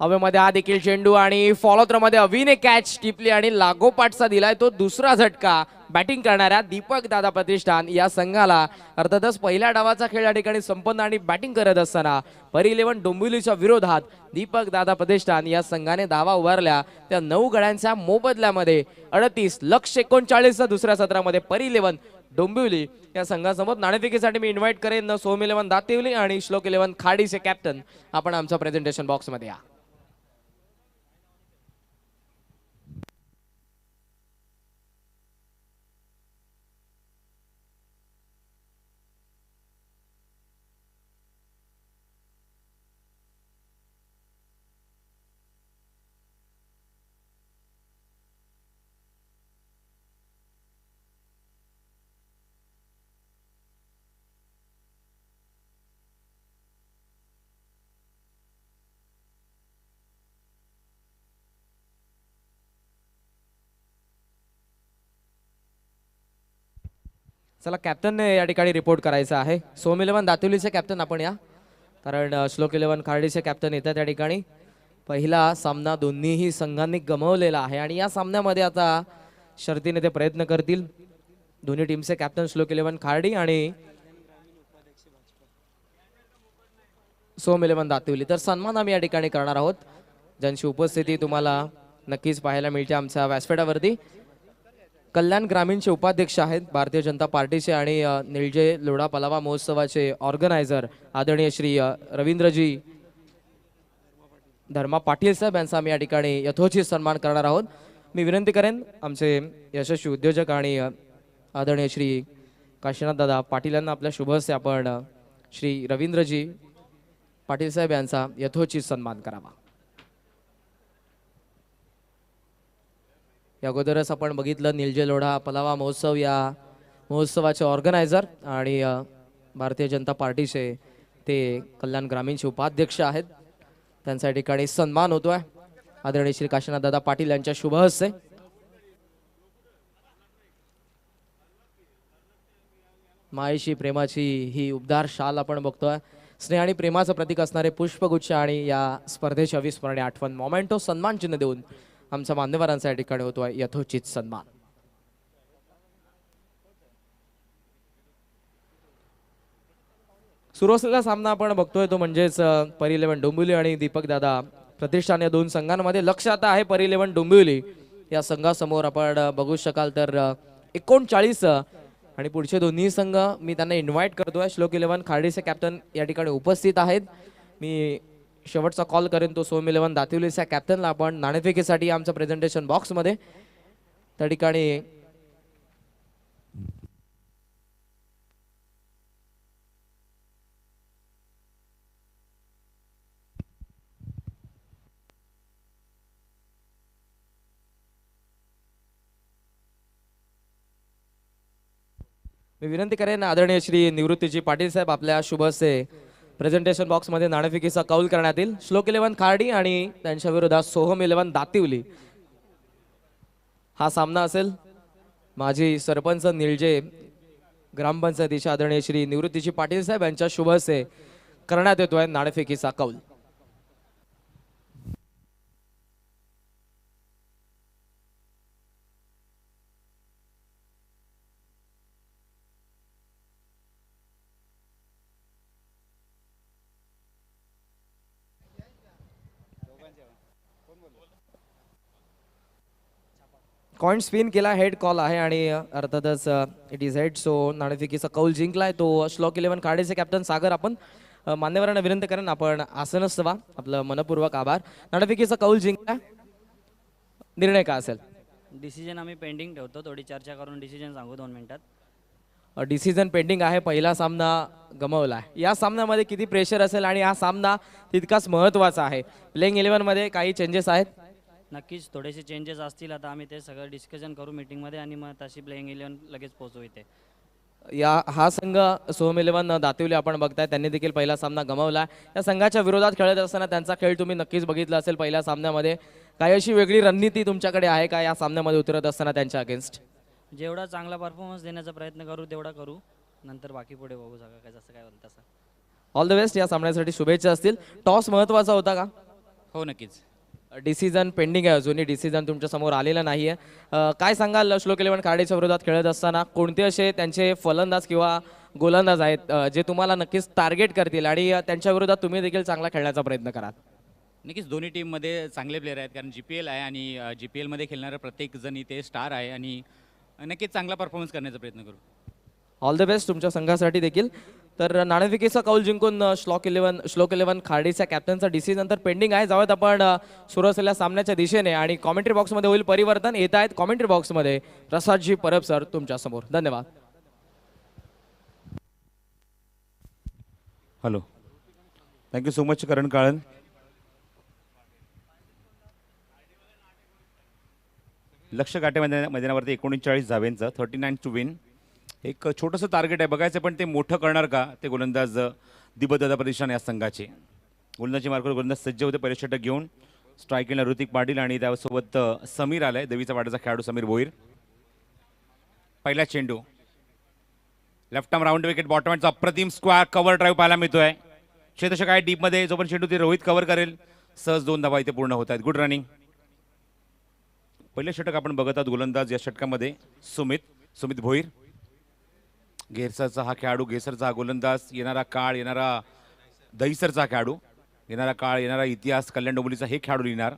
हवेमध्ये हा देखील चेंडू आणि फॉलो थ्रो मध्ये अविने कॅच टिपली आणि लागोपाठचा दिलाय तो दुसरा झटका बॅटिंग करणाऱ्या दीपक दादा प्रतिष्ठान या संघाला. अर्थातच पहिल्या डावाचा खेळ या ठिकाणी संपन्न आणि बॅटिंग करत असताना परी 11 डोंबिवलीच्या विरोधात दीपक दादा प्रतिष्ठान या संघाने धावा उभारल्या. त्या 9 गड्यांच्या मोबदल्यामध्ये 38 लक्ष 39 दुसऱ्या सत्रामध्ये परी 11 डोंबिवली या संघासमोर. नाणेफेकीसाठी मी इन्व्हाइट करेन सोम 11 दातिवली आणि श्लोक 11 खाडीचे कॅप्टन, आपण आमच्या प्रेझेंटेशन बॉक्स मध्ये या. चला, कॅप्टनने या ठिकाणी रिपोर्ट करायचा आहे. सोम 11 दातिवलीचे कॅप्टन आपण या, कारण श्लोक 11 खार्डीचे कॅप्टन येतात त्या ठिकाणी. पहिला सामना दोन्हीही संघांनी गमावलेला आहे आणि या सामन्यामध्ये आता शर्तीने ते प्रयत्न करतील. दोन्ही टीमचे कॅप्टन श्लोक 11 खार्डी आणि सोम 11 दातिवली. तर सन्मान आम्ही या ठिकाणी करणार आहोत, ज्यांची उपस्थिती तुम्हाला नक्कीच पाहायला मिळते आमच्या व्यासपीठावरती. कल्याण ग्रामीणचे उपाध्यक्ष आहेत भारतीय जनता पार्टीचे आणि निळजे लोढा पलावा महोत्सवाचे ऑर्गनायझर आदरणीय श्री रवींद्रजी धर्मा पाटील साहेब यांचा आम्ही या ठिकाणी यथोचित सन्मान करणार आहोत. मी विनंती करेन आमचे यशस्वी उद्योजक आणि आदरणीय श्री काशीनाथ दादा पाटील यांना आपल्या शुभ हस्ते आपण श्री रवींद्रजी पाटील साहेब यांचा यथोचित सन्मान करावा. या अगोदरच आपण बघितलं निलजे लोढा पलावा महोत्सव या महोत्सवाचे ऑर्गनायझर आणि भारतीय जनता पार्टीचे ते कल्याण ग्रामीणचे उपाध्यक्ष आहेत. त्यांचा या ठिकाणी सन्मान होतोय आदरणीय श्री काशीनाथ दादा पाटील यांच्या शुभ हस्ते. मायेशी प्रेमाची ही उबदार शाल आपण बघतोय. स्नेह आणि प्रेमाचं प्रतीक असणारे पुष्पगुच्छ आणि या स्पर्धेची अविस्मरणीय आठवण मोमेंटो सन्मान चिन्ह देऊन आमच्या मान्यवरांचा या ठिकाणी होतोय यथोचित सन्मान. सुरू असलेला सामना आपण बघतोय तो म्हणजेच परी11 डोंबिवली आणि दीपक दादा प्रतिष्ठान या दोन संघांमध्ये. लक्ष आता आहे परी11 डोंबिवली या संघासमोर. आपण बघू शकाल तर 39 आणि पुढचे दोन्ही संघ मी त्यांना इन्व्हाइट करतोय. श्लोक 11 खार्डीचे कॅप्टन या ठिकाणी उपस्थित आहेत. मी शेवटचा कॉल करेन तो सोम 11 दातिवलीच्या कॅप्टनला. आपण नाणेफेकीसाठी आमचं प्रेझेंटेशन बॉक्समध्ये त्या ठिकाणी मी विनंती करेन आदरणीय श्री निवृत्तीजी पाटील साहेब आपल्या शुभ हस्ते प्रेझेंटेशन बॉक्समध्ये नाणेफेकीचा कौल करण्यात येईल. श्लोक 11 खार्डी आणि त्यांच्या विरोधात सोहम 11 दातिवली हा सामना असेल. माजी सरपंच निलजे ग्रामपंचायतीचे आदरणीय श्री निवृत्तीजी पाटील साहेब यांच्या शुभ हस्ते करण्यात येतोय नाणेफेकीचा कौल. कॉइन स्पिन केला हेड कॉल आहे आणि अर्थातच इट इज हेड. सो नाणेफेकीचा कौल जिंकलाय तो श्लोक 11 खार्डीचे कॅप्टन सागर. आपण मान्यवरांना विनंती करेन आपण आसनस्थ व्हा. आपलं मनपूर्वक आभार. नाणेफेकीचा कौल जिंकला निर्णय काय असेल? डिसिजन आम्ही पेंडिंग ठेवतो. थोडी चर्चा करून डिसिजन सांगू 2 मिनिटात. डिसिजन पेंडिंग आहे. पहिला सामना गमावला. या सामन्यामध्ये किती प्रेशर असेल आणि हा सामना तितकाच महत्त्वाचा आहे. प्लेइंग 11 मध्ये काही चेंजेस आहेत? नक्कीच थोडेसे चेंजेस असतील. आता आम्ही ते सगळं डिस्कशन करू मीटिंगमध्ये आणि मग तशी प्लेइंग 11 लगेच पोहोचू इथे. हा संघ सोहम 11 दातिवली आपण बघताय त्यांनी देखील पहिला सामना गमावला. या संघाच्या विरोधात खेळत असताना त्यांचा खेळ तुम्ही नक्कीच बघितला असेल. पहिल्या सामन्यामध्ये काही अशी वेगळी रणनीती तुमच्याकडे आहे का या सामन्यामध्ये उतरत असताना त्यांच्या अगेन्स्ट? जेवढा चांगला परफॉर्मन्स देण्याचा प्रयत्न करू तेवढा करू. नंतर बाकी पुढे बघू सगळं काय जसं काय होईल तसं. All the best. या सामन्यासाठी शुभेच्छा असतील. टॉस महत्त्वाचा होता का? हो नक्कीच. डिसिजन पेंडिंग आहे. अजूनही डिसिजन तुमच्या समोर आलेला नाहीये. काय सांगाल श्लोक 11 खार्डीच्या विरोधात खेळत असताना कोणते असे त्यांचे फलंदाज किंवा गोलंदाज आहेत जे तुम्हाला नक्कीच टार्गेट करतील आणि त्यांच्या विरोधात तुम्ही देखील चांगला खेळण्याचा प्रयत्न कराल? नक्कीच दोन्ही टीममध्ये चांगले प्लेयर आहेत कारण GPL आहे आणि GPLमध्ये खेळणारा प्रत्येक जण इथे स्टार आहे आणि नक्कीच चांगला परफॉर्मन्स करण्याचा प्रयत्न करू. ऑल द बेस्ट तुमच्या संघासाठी देखील. तर नाणेफेकीचा कौल जिंकून श्लोक 11 खार्डीच्या कॅप्टनचा डिसिजन तर पेंडिंग आहे. जाऊयात आपण सुरू असलेल्या सामन्याच्या दिशेने आणि कॉमेंट्री बॉक्समध्ये होईल परिवर्तन. येत आहेत कॉमेंट्री बॉक्समध्ये प्रसादजी परब सर तुमच्या समोर. धन्यवाद. हॅलो, थँक्यू सो मच करण काळन. लक्ष गाठे मैदानावरती 39 धावेंचं 39 टू विन. एक छोटंसं टार्गेट आहे बघायचं पण ते मोठं करणार का ते गोलंदाज दीपकदादा प्रतिष्ठान या संघाचे. गोलंदाजी मार्गावर गोलंदाज सज्ज होते पहिल्या षटक घेऊन. स्ट्रायकिंगला ऋतिक पाटील आणि त्यासोबत समीर आलाय देवीचा वाड्याचा खेळाडू समीर भोईर. पहिला चेंडू लेफ्ट आर्म राऊंड विकेट बॉटमचा अप्रतिम स्क्वेअर कव्हर ड्राईव्ह पाहायला मिळतोय. क्षेत्ररक्षक आहे डीपमध्ये जो पण चेंडू ते रोहित कव्हर करेल. सहज 2 धावा इथे पूर्ण होत आहेत. Good running. पहिले षटक आपण बघत आहोत. गोलंदाज या षटकामध्ये सुमित भोईर. घेरसरचा हा खेळाडू, घेरसरचा हा गोलंदाज. येणारा काळ, येणारा दहीसरचा खेळाडू, येणारा काळ, येणारा इतिहास कल्याण डोंबिवलीचा हे खेळाडू लिहिणार.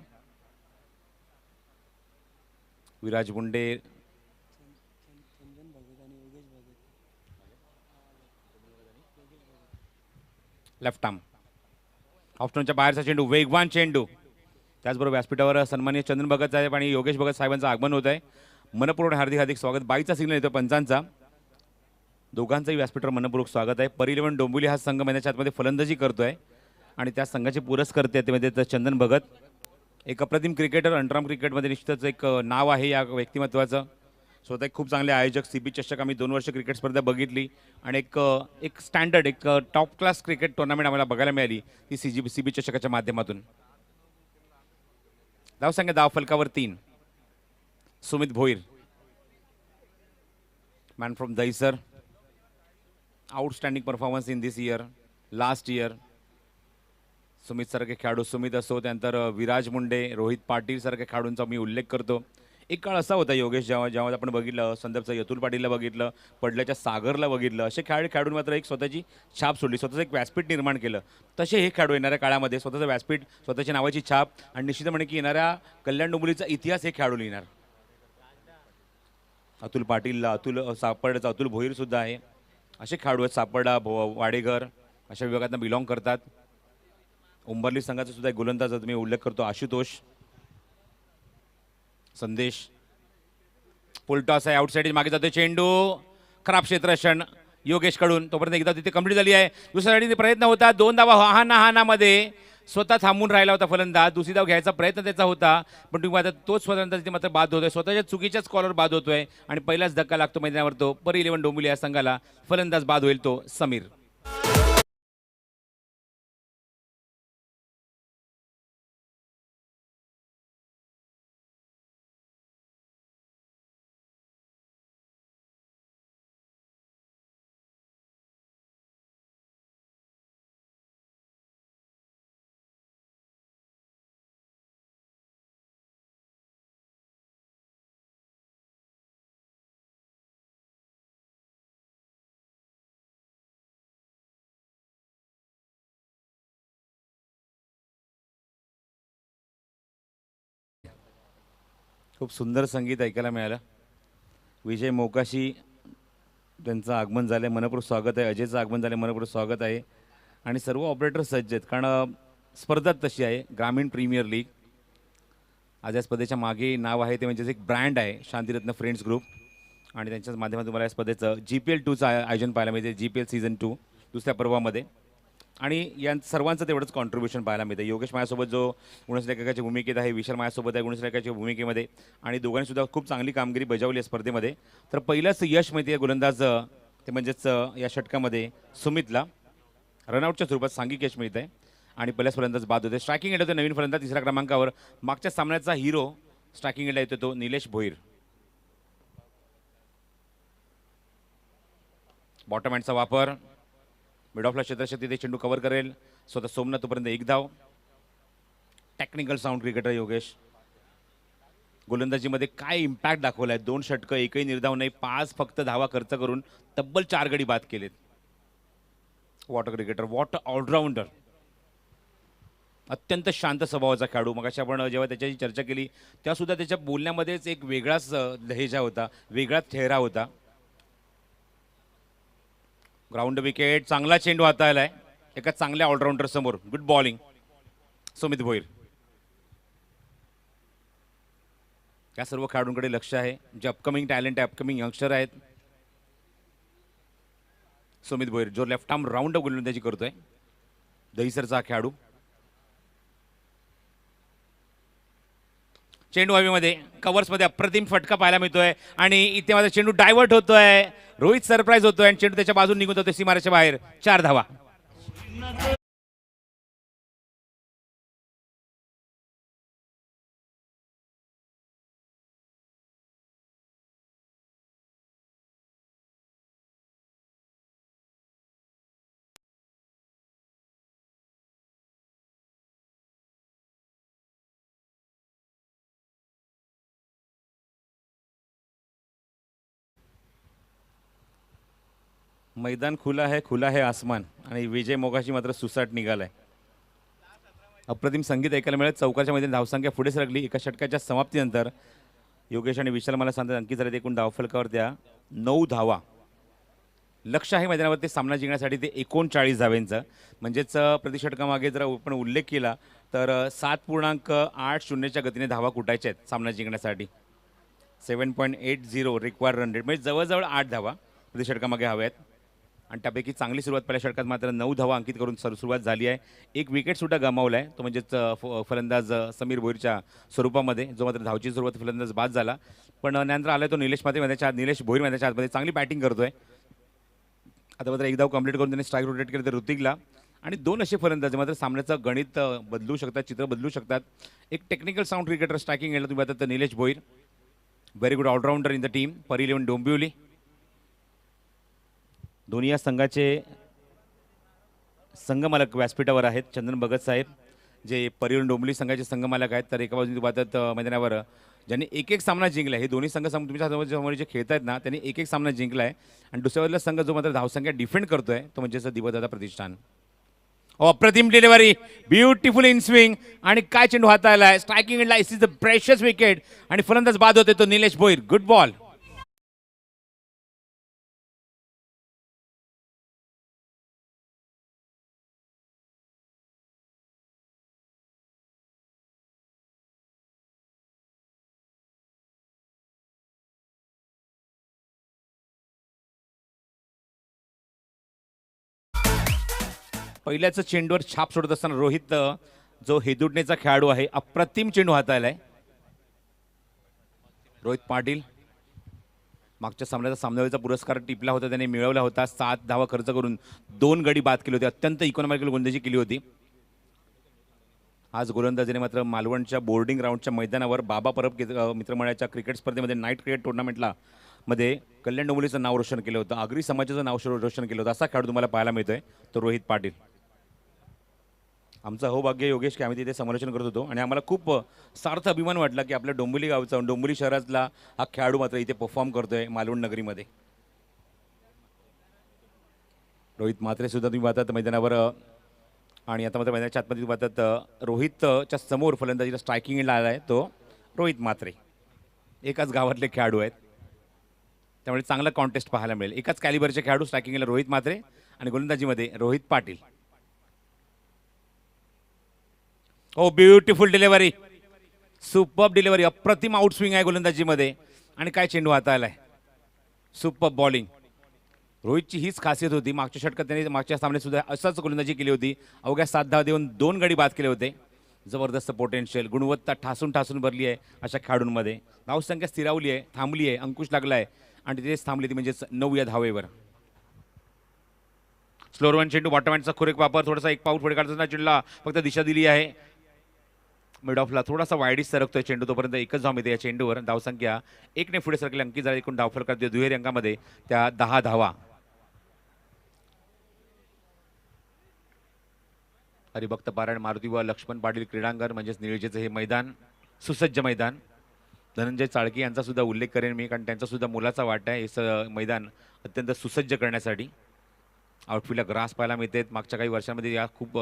विराज गुंडे, लेफ्ट आर्म ऑफस्टोनच्या बाहेरचा चेंडू, वेगवान चेंडू. त्याचबरोबर व्यासपीठावर सन्माननीय चंदन भगत साहेब आणि योगेश भगत साहेबांचं आगमन होत आहे. मनपूर्वक हार्दिक हार्दिक स्वागत. बाईचा सिग्नल येतो पंचांचा. दोघांचंही व्यासपीठावर मनपूर्वक स्वागत आहे. परी11 डोंबिवली हा संघ मैदानाच्या आतमध्ये फलंदाजी करतोय आणि त्या संघाचे पुरस्कर्ते ते म्हणजे चंदन भगत एक अप्रतिम क्रिकेटर, अंतराम क्रिकेटमध्ये निश्चितच एक नाव आहे या व्यक्तिमत्वाचं. स्वतः एक खूप चांगले आयोजक. CB चषक आम्ही 2 वर्ष क्रिकेट स्पर्धा बघितली आणि एक स्टँडर्ड एक टॉप क्लास क्रिकेट टुर्नामेंट आम्हाला बघायला मिळाली ती CB चषकाच्या माध्यमातून. धावसंख्या धाव फलकावर 3. Sumit Bhoir, man from Dahisar. Outstanding performance in this year, last year. Sumit सारखे खेळाडू, सुमित असो, त्यानंतर विराज मुंडे, रोहित पाटील सारख्या खेळाडूंचा मी उल्लेख करतो. एक काळ असा होता योगेश, जेव्हा आपण बघितलं संदर्भचं यतुल पाटीलला बघितलं, पडल्याच्या सागरला बघितलं, असे खेळाडून मात्र एक स्वतःची छाप सोडली, स्वतःचं एक व्यासपीठ निर्माण केलं. तसे हे खेळाडू येणाऱ्या काळामध्ये स्वतःचं व्यासपीठ, स्वतःची नावाची छाप आणि निश्चित म्हणे की येणाऱ्या कल्याण डोंबिवलीचा इतिहास हे खेळाडू लिहिणार. अतुल पाटीलला अतुल सापडचा अतुल भोईर सुद्धा आहे. असे खेळाडू आहेत. सापडा, वाडेकर अशा विभागातनं बिलॉंग करतात. उंबरली संघाचा सुद्धा एक गोलंदाजाचा तुम्ही उल्लेख करतो, आशुतोष. संदेश, पुलटॉस आहे, आउटसाइड मागे जातोय चेंडू, खराब क्षेत्ररक्षण योगेश कडून. तोपर्यंत एकदा तिथे कंप्लीट झाली आहे. दुसऱ्या साठी प्रयत्न होता, 2 धावा हानामध्ये स्वतः थांबून राहिला होता फलंदाज. दुसरी धाव घ्यायचा प्रयत्न त्याचा होता, पण तुम्ही आता तोच फलंदाज तिथे मात्र बाद होतोय, स्वतःच्या चुकीच्याच कॉलर बाद होतोय आणि पहिलाच धक्का लागतो मैदानावर. तो पर 11 डोंबिवली या संघाला फलंदाज बाद होईल तो समीर. खूप सुंदर संगीत ऐकायला मिळालं. विजय मोकाशी त्यांचं आगमन झालं आहे, मनपूर्वक स्वागत आहे. अजयचं आगमन झालं आहे, मनपूर्वक स्वागत आहे. आणि सर्व ऑपरेटर सज्ज आहेत, कारण स्पर्धा तशी आहे, ग्रामीण प्रीमियर लीग. आज या स्पर्धेच्या मागे नाव आहे ते म्हणजे एक ब्रँड आहे, शांतिरत्न फ्रेंड्स ग्रुप. आणि त्यांच्याच माध्यमातून मला या स्पर्धेचं GPL 2चं आयोजन पाहायला मिळते, GPL सीझन 2 दुसऱ्या पर्वामध्ये. आणि या सर्वांचं तेवढंच कॉन्ट्रीब्युशन पाहायला मिळतं. योगेश माझ्यासोबत जो गुणलेखकाच्या भूमिकेत आहे, विशाल माझ्यासोबत आहे गुणलेखकाच्या भूमिकेमध्ये, आणि दोघांनी सुद्धा खूप चांगली कामगिरी बजावली या स्पर्धेमध्ये. तर पहिलंच यश माहिती आहे गोलंदाज ते म्हणजेच या षटकामध्ये सुमितला रनआउटच्या स्वरूपात सांघिक यश मिळत आहे आणि पहिल्याच फलंदाज बाद होते. स्ट्रायकिंग येतो नवीन फलंदाज 3ऱ्या क्रमांकावर. मागच्या सामन्याचा हिरो स्ट्रायकिंग एंडला येतो तो निलेश भोईर. बॉटम हँडचा वापर, मिड ऑफला क्षेत्रशक्ती ते चेंडू कव्हर करेल स्वतः सोमनाथ. तोपर्यंत 1 धाव. Technical sound cricketer Yogesh. गोलंदाजीमध्ये काय इम्पॅक्ट दाखवला आहे, 2 षटकं, एकही निर्धाव नाही, 5 फक्त धावा खर्च करून तब्बल 4 गडी बाद केलेत. What cricketer, what all-rounder. अत्यंत शांत स्वभावाचा खेळाडू. मगाशी आपण जेव्हा त्याच्याशी चर्चा केली त्यासुद्धा त्याच्या बोलण्यामध्येच एक वेगळाच लहेजा होता, वेगळाच चेहरा होता. ग्राउंड विकेट, चांगला चेंडू हाताळला आहे एका चांगल्या ऑलराऊंडर समोर. Good bowling Sumit Bhoir. या सर्व खेळाडूंकडे लक्ष आहे, जे अपकमिंग टॅलेंट आहे, अपकमिंग यंगस्टर आहेत. सुमित भोईर जो लेफ्ट आर्म राऊंड गोलंदाजी करतोय, दहिसरचा खेळाडू. चेंडू हवेमध्ये, कव्हर्समध्ये अप्रतिम फटका पाहायला मिळतोय आणि इथे माझा चेंडू डायव्हर्ट होतोय. रोहित सरप्राईज होतोय आणि चेंडू त्याच्या बाजून निघून जातोय सीमारेच्या बाहेर. 4 धावा. मैदान खुला है आसमान आणि विजय मोगाशी मात्र सुसाट निघालाय. अप्रतिम संगीत ऐकायला मिळत. चौकाच्या मध्ये धावसंख्या पुढे सरकली. एका षटकाच्या समाप्तीनंतर योगेश आणि विशाल मला सांगतात अंकित झाले एकूण धावफलकावर त्या 9 धावा. लक्ष आहे मैदानावरती सामना जिंकण्यासाठी ते 39 धावांचं. म्हणजेच प्रति षटकामागे जर आपण उल्लेख केला तर 7.80च्या गतीने धावा कुटायच्या आहेत सामना जिंकण्यासाठी. 7.80 रिक्वायर्ड रन रेट, म्हणजे जवळजवळ 8 धावा प्रति षटकामागे हव्यात. आणि त्यापैकी चांगली सुरुवात पहिल्या षटकात मात्र 9 धावा अंकित करून सुरुवात झाली आहे. एक विकेटसुद्धा गमावला आहे, तो म्हणजेच फलंदाज समीर भोईरच्या स्वरूपामध्ये, जो मात्र धावची सुरुवात फलंदाज बाद झाला. पण नंतर आला तो निलेश भोईर मैदानाच्या आतमध्ये चांगली बॅटिंग करतोय. आता मात्र एक धाव कंप्लीट करून त्यांनी स्ट्राईक रोटेट केलं तर ऋतिकला. आणि 2 असे फलंदाज मात्र सामन्याचं गणित बदलू शकतात, चित्र बदलू शकतात. एक टेक्निकल साऊंड क्रिकेटर स्ट्रायकिंग एंडला तुम्ही आता तर Nilesh Bhoir, very good all-rounder in the team. परी 11 डोंबिवली. दोन्ही या संघाचे संघमालक व्यासपीठावर आहेत. चंदन भगत साहेब जे परी 11 डोंबिवली संघाचे संघमालक आहेत. तर एका बाजूने पाहतात मैदानावर ज्यांनी एक सामना जिंकला, हे दोन्ही संघ तुमच्या समोर जे खेळत आहेत ना, त्यांनी एक सामना जिंकला आहे. आणि दुसऱ्या बाजूला संघ जो मात्र धावसंख्या डिफेंड करतोय तो म्हणजे दिवदादा प्रतिष्ठान. अप्रतिम डिलिव्हरी, ब्युटिफुल इन स्विंग, आणि काय चेंडू हाताळला आहे. स्ट्रायकिंग एंडला इज द प्रेशियस विकेट आणि फलंदाज बाद होते तो निलेश भोईर. Good ball. पहिल्याच चेंडूवर छाप सोडत असताना रोहित जो हेदुडणेचा खेळाडू आहे, अप्रतिम चेंडू हाताळलाय. रोहित पाटील मागच्या सामन्याचा सामनावीचा पुरस्कार टिपला होता, त्याने मिळवला होता. 7 धावा खर्च करून 2 गडी बाद केले होते. अत्यंत इकॉनॉमिकल गोलंदाजी केली होती. आज गोलंदाजीने मात्र मालवणच्या बोर्डिंग राऊंडच्या मैदानावर बाबा परब मित्रमंडळाच्या क्रिकेट स्पर्धेमध्ये नाईट क्रिकेट टुर्नामेंटला मध्ये कल्याण डोंबिवलीचं नाव रोशन केलं होतं, आगरी समाजाचं नाव रोशन केलं होतं. असा खेळाडू तुम्हाला पाहायला मिळतोय तो रोहित पाटील. आमचं अहोभाग्य योगेश की आम्ही तिथे समालोचन करत होतो आणि आम्हाला खूप सार्थ अभिमान वाटला की आपल्या डोंबिवली गावचा, डोंबिवली शहरातला हा खेळाडू मात्र इथे परफॉर्म करतोय मालवण नगरीमध्ये. रोहित मात्रे सुद्धा तुम्ही पाहतात मैदानावर. आणि आता मात्र मैदानाच्या आतमध्ये तुम्ही पाहतात रोहितच्या समोर फलंदाजीला स्ट्रायकिंगला आला आहे तो रोहित मात्रे. एकाच गावातले खेळाडू आहेत, त्यामुळे चांगला कॉन्टेस्ट पाहायला मिळेल. एकाच कॅलिबरचे खेळाडू स्ट्रायकिंगला रोहित मात्रे आणि गोलंदाजीमध्ये रोहित पाटील. ओ ब्युटिफुल डिलिव्हरी, सुपर्ब डिलिव्हरी, अप्रतिम आउट स्विंग आहे गोलंदाजीमध्ये. आणि काय चेंडू हाताळलाय, सुपर्ब बॉलिंग. रोहितची हीच खासियत होती. मागच्या षटकात त्याने मागच्या सामन्यात सुद्धा असाच गोलंदाजी केली होती. अवघ्या 7 धावा देऊन 2 गडी बाद केले होते. जबरदस्त पोटेन्शियल, गुणवत्ता ठासून भरली आहे अशा खेळाडूंमध्ये. धावसंख्या स्थिरावली आहे, थांबली आहे, अंकुश लागला आहे आणि तिथेच थांबली ती म्हणजेच 9 या धावेवर. स्लोअर वन चेंडू, बॉटमहँडचा खुरेक वापर, थोडासा एक पाऊल पुढे काढताना चेंडूला फक्त दिशा दिली आहे. मिड ऑफला थोडासा वाईडीच सरकतोय चेंडू, तोपर्यंत एकच धाव मिळते या चेंडूवर. धावसंख्या 1 ने पुढे सरकली, अंकित झाली. एकूण धावफलक करते दुहेरी अंकामध्ये त्या 10 धावा. हरिभक्त पारायण मारुती व लक्ष्मण पाटील क्रीडांगण म्हणजेच निळजेचं हे मैदान सुसज्ज मैदान. धनंजय चाळके यांचा सुद्धा उल्लेख करेन मी, कारण त्यांचा सुद्धा मोलाचा वाटा आहे हे मैदान अत्यंत सुसज्ज करण्यासाठी. आउटफील्डला ग्रास पाहायला मिळते. मागच्या काही वर्षांमध्ये या खूप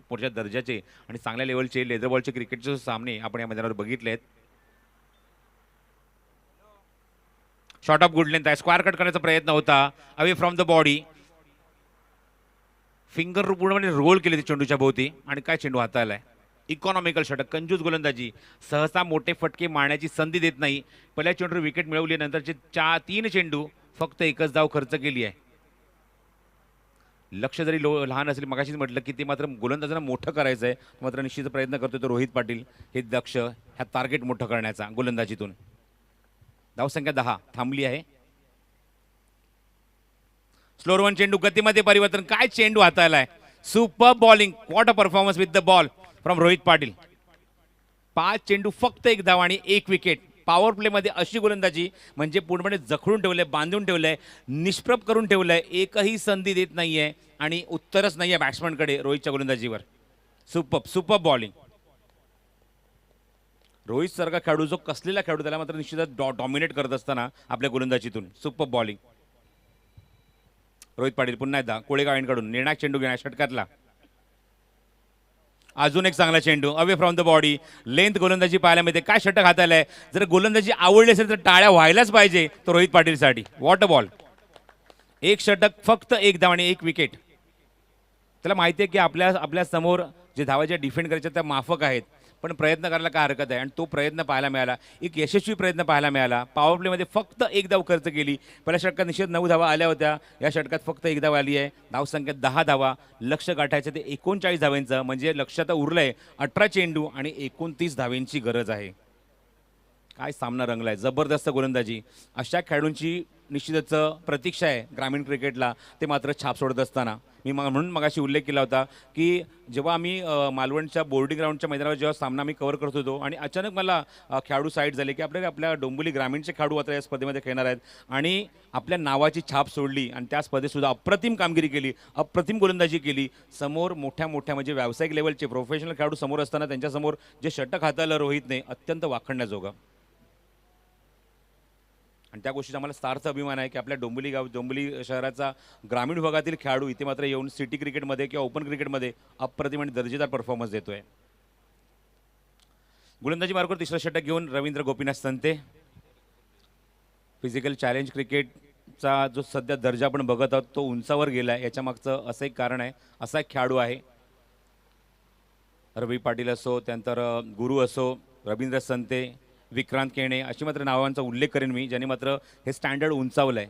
मोठ्या दर्जाचे आणि चांगल्या लेवलचे लेदर बॉलचे क्रिकेटचे सामने आपण या मैदानावर बघितले आहेत. शॉर्ट ऑफ गुड लेंथ आहे, स्क्वायर कट करण्याचा प्रयत्न होता, away from the body. Finger पूर्णपणे रोल केले ते चेंडूच्या भोवती आणि काय चेंडू हाताळलाय. इकॉनॉमिकल षटक, कंजूस गोलंदाजी, सहसा मोठे फटके मारण्याची संधी देत नाही. पहिल्या चेंडूवर विकेट मिळवली, नंतरचे 3 चेंडू फक्त एकच धाव खर्च केली आहे. लक्ष जरी लहान असेल, मगाशीच म्हटलं की ते मात्र गोलंदाजांना मोठं करायचं आहे, मात्र निश्चित प्रयत्न करतो तो रोहित पाटील. हे दक्ष ह्या टार्गेट मोठं करण्याचा गोलंदाजीतून. धावसंख्या 10 थांबली आहे. स्लोअर वन चेंडू, गतीमध्ये परिवर्तन, काय चेंडू हाताळलाय. Super bowling, what a performance with the ball from Rohit Patil. 5 चेंडू फक्त 1 धाव आणि 1 विकेट. पॉवर प्लेमध्ये अशी गोलंदाजी म्हणजे पूर्णपणे जखडून ठेवलंय, बांधून ठेवलंय, निष्प्रभ करून ठेवलंय. एकही संधी देत नाहीये आणि उत्तरच नाहीये बॅट्समनकडे रोहितच्या गोलंदाजीवर. Super bowling. रोहित सारखा खेळाडू जो कसलेला खेळाडू त्याला मात्र निश्चितच डॉमिनेट करत असताना आपल्या गोलंदाजीतून सुपर बॉलिंग. रोहित पाटील पुन्हा एकदा कोळेगावांकडून निर्णायक चेंडू घेणार षटकातला. अजून एक चांगला चेंडू, away from the body, length गोलंदाजी पाहायला मिळते. काय षटक हाताळलंय. जर गोलंदाजी आवडली असेल तर टाळ्या व्हायलाच पाहिजे तो रोहित पाटीलसाठी. What a ball. 1 षटक फक्त 1 धाव आणि 1 विकेट. त्याला माहिती आहे की आपल्या समोर जे धावाच्या डिफेंड करायच्या त्या माफक आहेत, पण प्रयत्न करायला काय हरकत आहे. आणि तो प्रयत्न पाहायला मिळाला, एक यशस्वी प्रयत्न पाहायला मिळाला. पॉवर प्लेमध्ये फक्त एक धाव खर्च केली. पहिल्या षटकात निश्चित 9 धावा आल्या होत्या, या षटकात फक्त एक धाव आली आहे. धावसंख्या 10 धावा. लक्ष गाठायचं ते 39 धावांचं, म्हणजे लक्ष आता उरलंय 18 चेंडू आणि 29 धावांची गरज आहे. काय सामना रंगलाय, जबरदस्त गोलंदाजी. अशा खेळाडूंची निश्चितच प्रतीक्षा आहे ग्रामीण क्रिकेटला, ते मात्र छाप सोडत असताना. मी म्हणून मगाशी उल्लेख केला होता की जेव्हा आम्ही मालवणच्या बोर्डिंग ग्राउंडच्या मैदानावर जेव्हा सामना आम्ही कव्हर करत होतो आणि अचानक मला खेळाडू साईड झाले की आपल्या डोंबिवली ग्रामीणचे खेळाडू आता या स्पर्धेमध्ये खेळणार आहेत आणि आपल्या नावाची छाप सोडली आणि त्या स्पर्धेतसुद्धा अप्रतिम कामगिरी केली, अप्रतिम गोलंदाजी केली. समोर मोठ्या म्हणजे व्यावसायिक लेवलचे प्रोफेशनल खेळाडू समोर असताना त्यांच्यासमोर जे षटक हाताळलं रोहितने, अत्यंत वाखाणण्याजोगं. आणि त्या गोष्टीचा आम्हाला सार्थ अभिमान आहे की आपल्या डोंबिवली शहराचा ग्रामीण भागातील खेळाडू इथे मात्र येऊन सिटी क्रिकेटमध्ये किंवा ओपन क्रिकेटमध्ये अप्रतिम आणि दर्जेदार परफॉर्मन्स देतोय. गोलंदाजी मार्गावर तिसरं षटक घेऊन रवींद्र गोपीनाथ संते. फिजिकल चॅलेंज क्रिकेटचा जो सध्या दर्जा आपण बघत आहोत तो उंचावर गेला आहे. याच्या मागचं असं एक कारण आहे, असा एक खेळाडू आहे. रवी पाटील असो, त्यानंतर गुरु असो, रवींद्र संते, विक्रांत केणे अशी मात्र नावांचा उल्लेख करेन मी, ज्यांनी मात्र हे स्टँडर्ड उंचावलं आहे.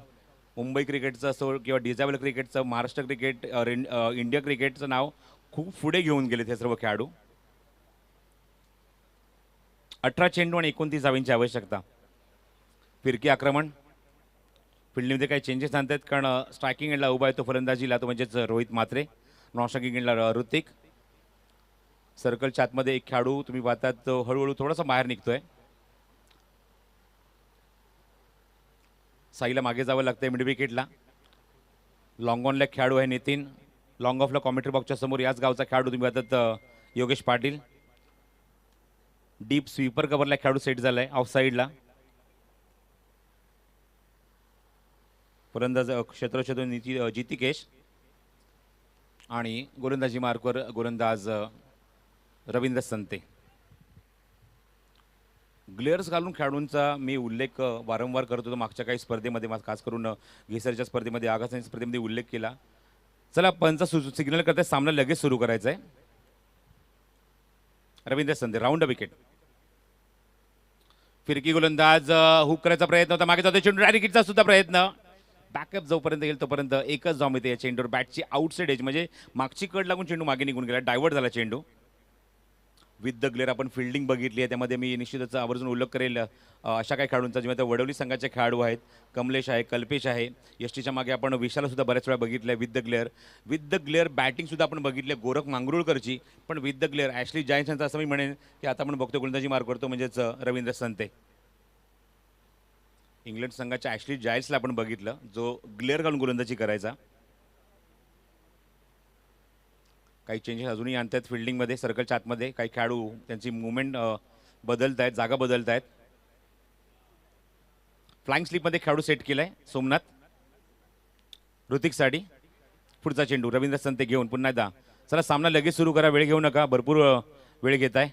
मुंबई क्रिकेटचं असो किंवा डिझाबल क्रिकेटचं, महाराष्ट्र क्रिकेट, इंडिया क्रिकेटचं नाव खूप पुढे घेऊन गेलेत हे सर्व खेळाडू. 18 चेंडू आणि 29 धावांची आवश्यकता. फिरकी आक्रमण. फिल्डिंगमध्ये काही चेंजेस आणतात, कारण स्ट्रायकिंग एंडला उभा आहे तो फलंदाजीला, तो म्हणजेच रोहित म्हात्रे. नॉन स्ट्रायकिंग एंडला ऋतिक. सर्कलच्या आतमध्ये एक खेळाडू तुम्ही पाहतात तो हळूहळू थोडासा बाहेर निघतोय. साईला मागे जावं लागतंय मिड विकेटला. लॉंग ऑनला खेळाडू आहे नितीन. लॉंग ऑफला कॉमेंट्री बॉक्सच्या समोर याच गावचा खेळाडू तुम्ही पाहतात योगेश पाटील. डीप स्वीपर कव्हरला खेळाडू सेट झालाय ऑफ साईडला. फलंदाज क्षेत्रक्षेत्र जितिकेश आणि गोलंदाजी मार्कवर गोलंदाज रवींद्र संते. ग्लेअर्स घालून खेळाडूंचा मी उल्लेख वारंवार करत होतो मागच्या काही स्पर्धेमध्ये, खास करून घेसरच्या स्पर्धेमध्ये, आगासांच्या स्पर्धेमध्ये उल्लेख केला. चला पंच सिग्नल करते, सामना लगेच सुरू करायचा आहे. Ravindra संते round wicket. फिरकी गोलंदाज हुक करायचा प्रयत्न होता, मागे जातो चेंडू, विकेटचा सुद्धा प्रयत्न. बॅकअप जोपर्यंत येईल तोपर्यंत एकच धाव मिळते या चेंडूवर. बॅटची आउटसाइड एज म्हणजे मागची कड लागून चेंडू मागे निघून गेला, डायव्हर्ट झाला चेंडू. विथ द ग्लेअर आपण फिल्डिंग बघितली आहे, त्यामध्ये मी निश्चितच आवर्जून उल्लेख करेल अशा काही खेळाडूंचा, जेव्हा वडवली संघाचे खेळाडू आहेत. कमलेश आहे, कल्पेश आहे. यष्टीच्या मागे आपण विशाला सुद्धा बऱ्याच वेळा बघितलं आहे विथ द ग्लेअर बॅटिंग सुद्धा आपण बघितली आहे गोरख मांगरुळकरची, पण विथ द ग्लेअर ॲशली जायन्सचा असं मी म्हणेन की आता आपण बघतो गोलंदाजी मार्क करतो म्हणजेच रवींद्र संते. इंग्लंड संघाच्या ॲशली जायल्सला आपण बघितलं जो ग्लेअर घालून गोलंदाजी करायचा. काही चेंजेस अजूनही आणत आहेत फिल्डिंगमध्ये. सर्कलच्या आतमध्ये काही खेळाडू त्यांची मुवमेंट बदलत आहेत, जागा बदलत आहेत. फ्लाइंग स्लिपमध्ये खेळाडू सेट केलाय सोमनाथ. ऋतिकसाठी पुढचा चेंडू रवींद्र संते घेऊन पुन्हा एकदा. चला सामना लगेच सुरू करा, वेळ घेऊ नका, भरपूर वेळ घेत आहे.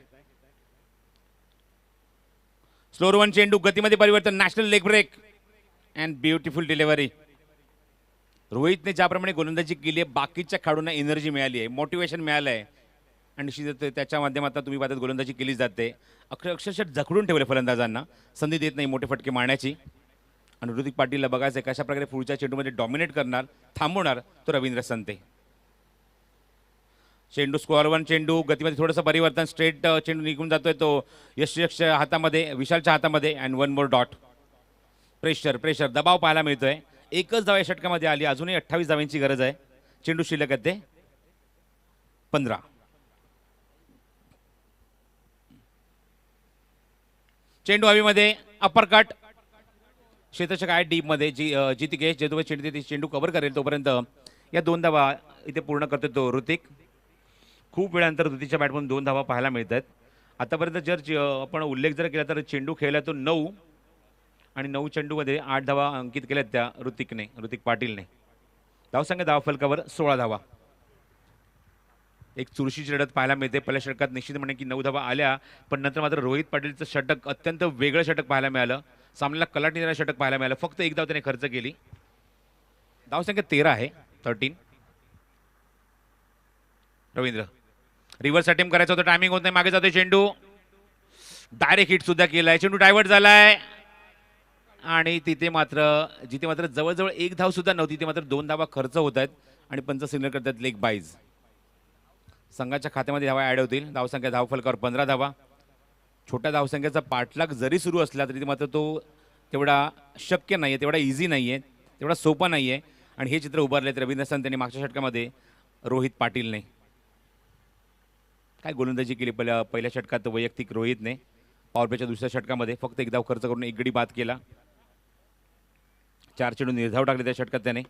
स्लोअर वन चेंडू, गतीमध्ये परिवर्तन, national leg break and beautiful delivery. रोहितने ज्याप्रमाणे गोलंदाजी केली आहे, बाकीच्या खेळाडूंना एनर्जी मिळाली आहे, मोटिवेशन मिळालं आहे आणि निश्चितच त्याच्या माध्यमातून तुम्ही पाहतात गोलंदाजी केली जाते. अक्षरशः जखडून ठेवले फलंदाजांना, संधी देत नाही मोठे फटके मारण्याची. आणि ऋतिक पाटीलला बघायचं कशा प्रकारे पुढच्या चेंडूमध्ये डॉमिनेट करणार, थांबवणार तो रवींद्र संते. चेंडू स्कोअर वन चेंडू, गतीमध्ये थोडंसं परिवर्तन, स्ट्रेट चेंडू निघून जातोय तो यश हातामध्ये, विशालच्या हातामध्ये. And one more dot. Pressure दबाव पाहायला मिळतोय. एकच धाव या षटकामध्ये आली, अजूनही 28 धावांची गरज आहे. चेंडू शिल्लक आहे 15. चेंडू हवेमध्ये, अपरकट. क्षेत्ररक्षक आहे डीपमध्ये जितिकेश, जे तो चेंडू कव्हर करेल तोपर्यंत या 2 धावा इथे पूर्ण करतो तो ऋतिक. खूप वेळानंतर ऋतिकच्या बॅटमधून 2 धावा पाहायला मिळतात. आतापर्यंत जर आपण उल्लेख जर केला तर चेंडू खेळला तो 9 आणि 9 चेंडूमध्ये 8 धावा अंकित केल्यात त्या ऋतिक पाटीलने. धावसंख्या धावा फलकावर 16 धावा. एक चुरशीची लढत पाहायला मिळते. पहिल्या षटकात निश्चित म्हणे की 9 धावा आल्या, पण नंतर मात्र रोहित पाटीलचं षटक अत्यंत वेगळं षटक पाहायला मिळालं. सामन्याला कलाटणी देणारं षटक पाहायला मिळालं. फक्त 1 धाव त्याने खर्च केली. धावसंख्या 13 आहे, 13. रवींद्र रिव्हर्स अटेम्प्ट करायचं होतं, टायमिंग होत नाही, मागे जातोय चेंडू, डायरेक्ट हिट सुद्धा केलाय, चेंडू डायव्हर्ट झालाय आणि जिथे मात्र जवळजवळ एक धाव सुद्धा नव्हती, तिथे मात्र 2 धावा खर्च होत आहेत आणि पंच सिग्नल करतात लेग बाईज. संघाच्या खात्यामध्ये धावा ऍड होतील. धावसंख्या धावफलकावर 15 धावा. छोट्या धावसंख्येचा पाठलाग जरी सुरू असला तरी मात्र तो तेवढा शक्य नाही आहे, तेवढा इझी नाही आहे, तेवढा सोपा नाही आहे. आणि हे चित्र उभारले रवींद्र संत यांनी मागच्या षटकामध्ये रोहित पाटीलने. काय गोलंदाजी केली पहिल्या षटकात वैयक्तिक रोहितने. पॉवर प्लेच्या दुसऱ्या षटकामध्ये फक्त एक धाव खर्च करून एक गडी बाद केला. 4 चेंडू निर्धाव टाकले त्या षटकात त्याने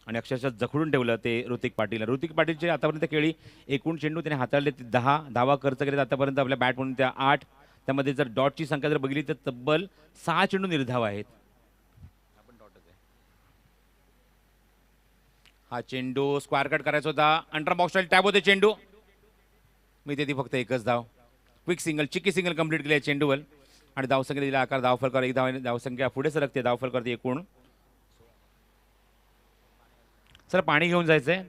आणि अक्षरशः जखडून ठेवलं ते ऋतिक पाटील. ऋतिक पाटीलचे आतापर्यंत खेळी एकूण चेंडू त्याने हाताळले 10 धावा खर्च केले आतापर्यंत आपल्या बॅट म्हणून त्या 8. त्यामध्ये जर डॉटची संख्या जर बघितली तर तब्बल 6 चेंडू निर्धाव आहेत. हा चेंडू स्क्वायर कट करायचा होता, अंडर बॉक्स टॅप होते चेंडू, मी ती फक्त एकच धाव. क्विक सिंगल, चिकी सिंगल कंप्लीट केली आहे चेंडूवर आणि धावसंख्या दिला आकार धावफलकावर एक धाव. धावसंख्या पुढे सरकते धावफलकावरती एकूण. सर पाणी घेऊन जायचंय.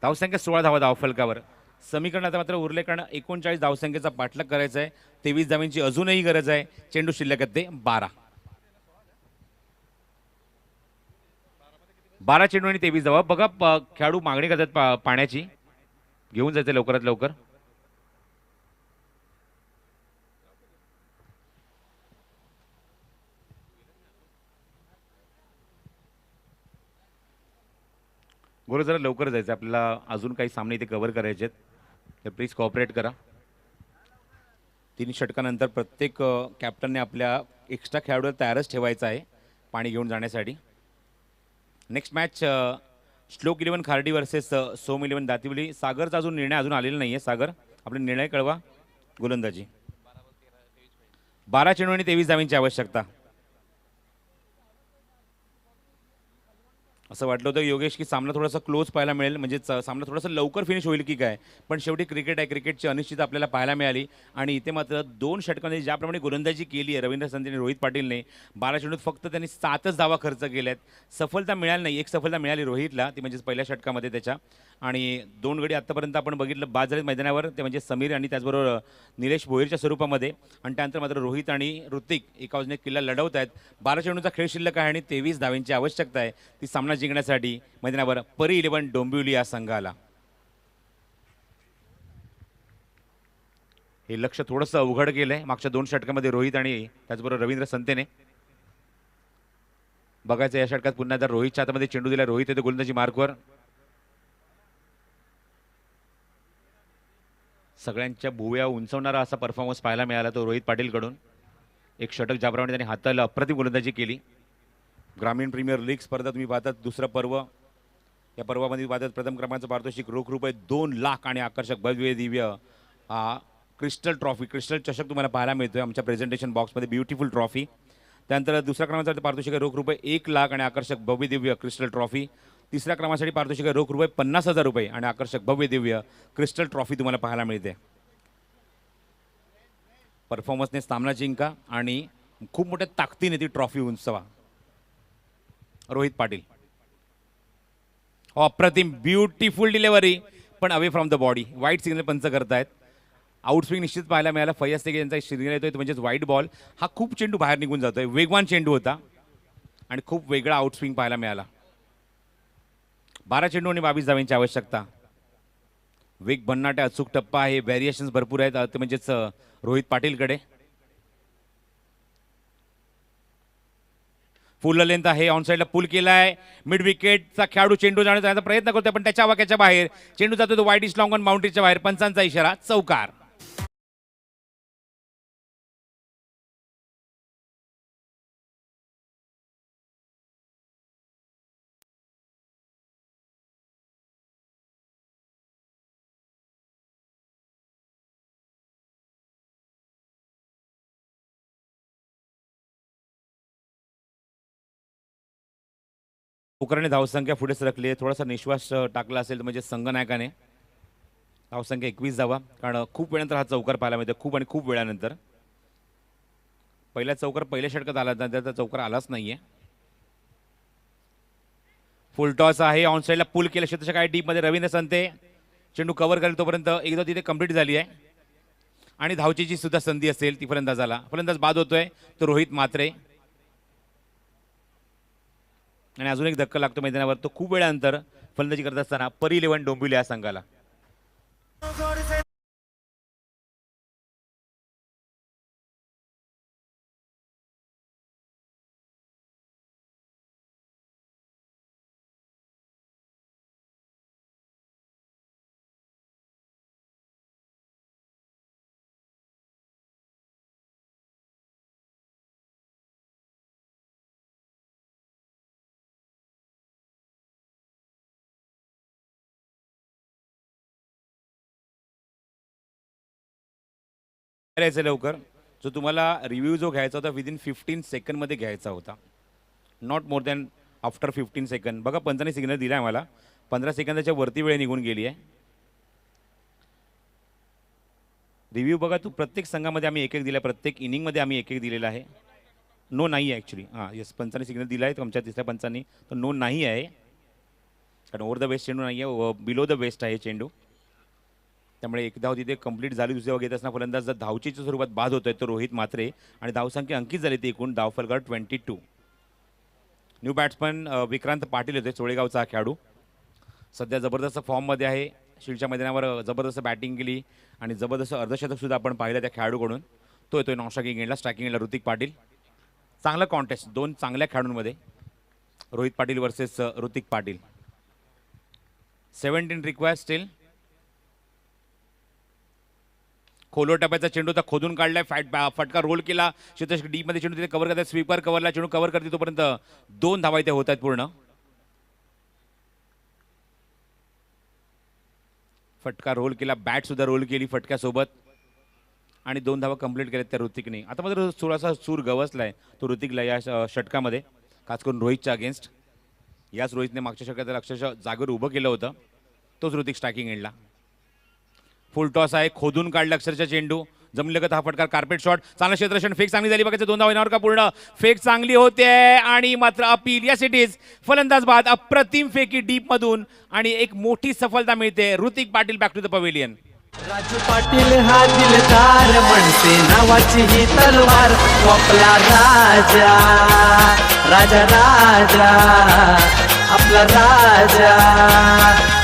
धावसंख्या 16 धावा धावफलकावर. समीकरणात मात्र उरले कारण 39 धावसंख्येचा पाठलाग करायचा आहे. 23 धावांची अजूनही गरज आहे. चेंडू शिल्लक आहेत ते 12. 12 चेंडू आणि 23 धावा. बघा खेळाडू मागणी करतात पाण्याची, घेऊन जायचं लवकरात लवकर. गुरु जरा लवकर जायचं, आपल्याला अजून काही सामने इथे कव्हर करायचे आहेत, तर प्लीज कॉपरेट करा. 3 षटकानंतर प्रत्येक कॅप्टनने आपल्या एक्स्ट्रा खेळाडूला तयारच ठेवायचा आहे पाणी घेऊन जाण्यासाठी. नेक्स्ट मॅच श्लोक 11 खार्डी वर्सेस सोम 11 दातिवली. सागरचा अजून निर्णय अजून आलेला नाही आहे. सागर आपले निर्णय कळवा. गोलंदाजी 12 चेंडू आणि 23 धावांची आवश्यकता. असं वाटलं होतं योगेश की सामना थोडासा क्लोज पाहायला मिळेल, म्हणजे सामना थोडासा लवकर फिनिश होईल की काय, पण शेवटी क्रिकेट आहे, क्रिकेटची अनिश्चित आपल्याला पाहायला मिळाली. आणि इथे मात्र 2 षटकांमध्ये ज्याप्रमाणे गोलंदाजी केली आहे रवींद्र संत आणि रोहित पाटीलने, 12 चेंडूत फक्त त्यांनी 7च धावा खर्च केल्या आहेत. सफलता मिळाली नाही. एक सफलता मिळाली रोहितला, ती म्हणजे पहिल्या षटकामध्ये त्याच्या. आणि 2 गडी आत्तापर्यंत आपण बघितलं बाद झाले मैदानावर, ते म्हणजे समीर आणि त्याचबरोबर निलेश भोईरच्या स्वरूपामध्ये. आणि त्यानंतर मात्र रोहित आणि ऋतिक एका बाजूने किल्ला लढवत आहेत. 12 चेंडूचा खेळ शिल्लक आहे आणि 23 धावांची आवश्यकता आहे ती सामना जिंकण्यासाठी मैदानावर परी 11 डोंबिवली या संघाला. हे लक्ष थोडंसं अवघड केलंय मागच्या 2 षटकामध्ये रोहित आणि त्याचबरोबर रवींद्र संतेने. बघायचं या षटकात पुन्हा जर रोहितच्या हातामध्ये चेंडू दिला, रोहित येतो गोलंदाजी मार्कवर. सगळ्यांच्या भुवया उंचवणारा असा परफॉर्मन्स पाहायला मिळाला तो रोहित पाटीलकडून. एक षटक ज्याप्रमाणे त्यांनी हाताला अप्रतिम गोलंदाजी केली. ग्रामीण प्रीमियर लीग स्पर्धा तुम्ही पाहतात, दुसरं पर्व. या पर्वामध्ये पाहतात प्रथम क्रमांकाचं पारितोषिक रोख रुपये 2 लाख आणि आकर्षक भव्य दिव्य क्रिस्टल ट्रॉफी, क्रिस्टल चषक तुम्हाला पाहायला मिळतोय आमच्या प्रेझेंटेशन बॉक्समध्ये. Beautiful trophy. त्यानंतर दुसऱ्या क्रमांकासाठी पारितोषिक रोख रुपये 1 लाख आणि आकर्षक भव्य दिव्य क्रिस्टल ट्रॉफी. तिसऱ्या क्रमांकासाठी पारितोषिक रोख रुपये 50,000 रुपये आणि आकर्षक भव्य दिव्य क्रिस्टल ट्रॉफी तुम्हाला पाहायला मिळते. परफॉर्मन्सने सामना जिंका आणि खूप मोठ्या ताकदीने ती ट्रॉफी उंचवा. रोहित पाटील अप्रतिम ब्युटिफुल डिलेव्हरी, पण अवे फ्रॉम द बॉडी. वाईट सिग्नल पंच करतायत. आउटस्विंग निश्चित पाहायला मिळाला. फय्याज ते यांचा सिग्नल येतोय म्हणजेच वाईट बॉल. हा खूप चेंडू बाहेर निघून जातोय. वेगवान चेंडू होता आणि खूप वेगळा आउटस्विंग पाहायला मिळाला. 12 चेंडू आणि 22 धावांची आवश्यकता. वेग भन्नाट आहे, अचूक टप्पा आहे, व्हेरिएशन्स भरपूर आहेत, ते म्हणजेच रोहित पाटीलकडे. फुल लेंथ आहे, ऑन साईडला पुल केलाय. मिड विकेटचा खेळाडू चेंडू जाण्याचा प्रयत्न करतोय पण त्याच्या आवाक्याच्या बाहेर चेंडू जातो तो वाईट इज लॉंग ऑन बाउंड्रीच्या बाहेर. पंचांचा इशारा चौकार. उकरणे धावसंख्या पुढे सरकली आहे. थोडासा निश्वास टाकला असेल तर म्हणजे संघनायकाने. धावसंख्या 21 धावा, कारण खूप वेळानंतर हा चौकार पाहायला मिळतो. खूप आणि खूप वेळानंतर. पहिला चौकार पहिल्या षटकात आला, त्याचा चौकार आलाच नाहीये. फुल टॉस आहे, ऑन साईडला पुल केलं क्षेत्ररक्षक आहे डीपमध्ये रवींद्र संते, चेंडू कव्हर करेल तोपर्यंत एकदा तिथे कंप्लीट झाली आहे आणि धावचीची सुद्धा संधी असेल ती फलंदाजाला. फलंदाज बाद होतोय तो रोहित म्हात्रे आणि अजून एक धक्का लागतो मैदानावर, तो खूप वेळानंतर फलंदाजी करत असताना परी इलेव्हन डोंबिवली या संघाला. करायचं लवकर, जो तुम्हाला रिव्ह्यू जो घ्यायचा होता विदिन 15 सेकंडमध्ये घ्यायचा होता, not more than after 15 second. बघा पंचाने सिग्नल दिला आहे मला, 15 सेकंदाच्या वरती वेळ निघून गेली आहे. रिव्ह्यू बघा, तू प्रत्येक संघामध्ये आम्ही एक एक दिला, प्रत्येक इनिंगमध्ये आम्ही एक एक दिलेला आहे. नो नाही आहे ॲक्च्युली, हां येस पंचाने सिग्नल दिला आहे आमच्या तिसऱ्या पंचांनी, तर नो नाही आहे कारण ओव्हर द वेस्ट चेंडू नाही आहे, बिलो द वेस्ट आहे चेंडू. त्यामुळे एक धाव तिथे कंप्लीट झाली. दुसरी धाव घेत असताना फलंदाज जर धावचीच्या स्वरूपात बाद होतोय तो रोहित म्हात्रे आणि धावसंख्या अंकित झाली ती एकूण धावफलक 22. न्यू बॅट्समन विक्रांत पाटील होते, चोळेगावचा हा खेळाडू, सध्या जबरदस्त फॉर्ममध्ये आहे. शिलच्या मैदानावर जबरदस्त बॅटिंग केली आणि जबरदस्त अर्धशतक सुद्धा आपण पाहिलं त्या खेळाडूकडून. तो येतोय नॉन स्ट्रायकिंग एंडला, स्ट्रायकिंग एंडला ऋतिक पाटील. चांगलं कॉन्टेस्ट दोन चांगल्या खेळाडूंमध्ये, Rohit Patil versus Hrithik Patil. 17 required steel. खोलवर टप्प्याचा चेंडू तर खोदून काढलाय, फटका रोल केला, क्षेत्ररक्षक डीप मध्ये चेंडू तिथे कव्हर करतात, स्वीपर कव्हरला चेंडू कव्हर करते तोपर्यंत 2 धावा इथे होत आहेत पूर्ण. फटका रोल केला, बॅट सुद्धा रोल केली फटक्यासोबत आणि 2 धावा कंप्लीट केल्यात त्या ऋतिकने. आता मात्र थोडासा सूर गवसलाय तो ऋतिकला या षटकामध्ये, खास करून रोहितच्या अगेन्स्ट. याच रोहितने मागच्या षटकात अक्षरशः जागेवर उभं केलं होतं, तोच ऋतिक स्ट्रायकिंग एंडला. फुल टॉस आहे, खोदून काढला अक्षरशः चेंडू, जमलगत हा फटकार, कार्पेट शॉट, चांगला क्षेत्ररक्षण, फेक चांगली झाली बघायचं, 2 धावा येणार का पूर्ण, फेक चांगली होते आणि मात्र अपील, यस इट इज, फलंदाज बाद, अप्रतिम फेकी डीप मधून आणि एक मोठी सफलता मिळते. Hrithik Patil back to the pavilion. Raju Patil हा दिलदार म्हणते नावाची ही तलवार, आपला राजा राजा राजा आपला राजा.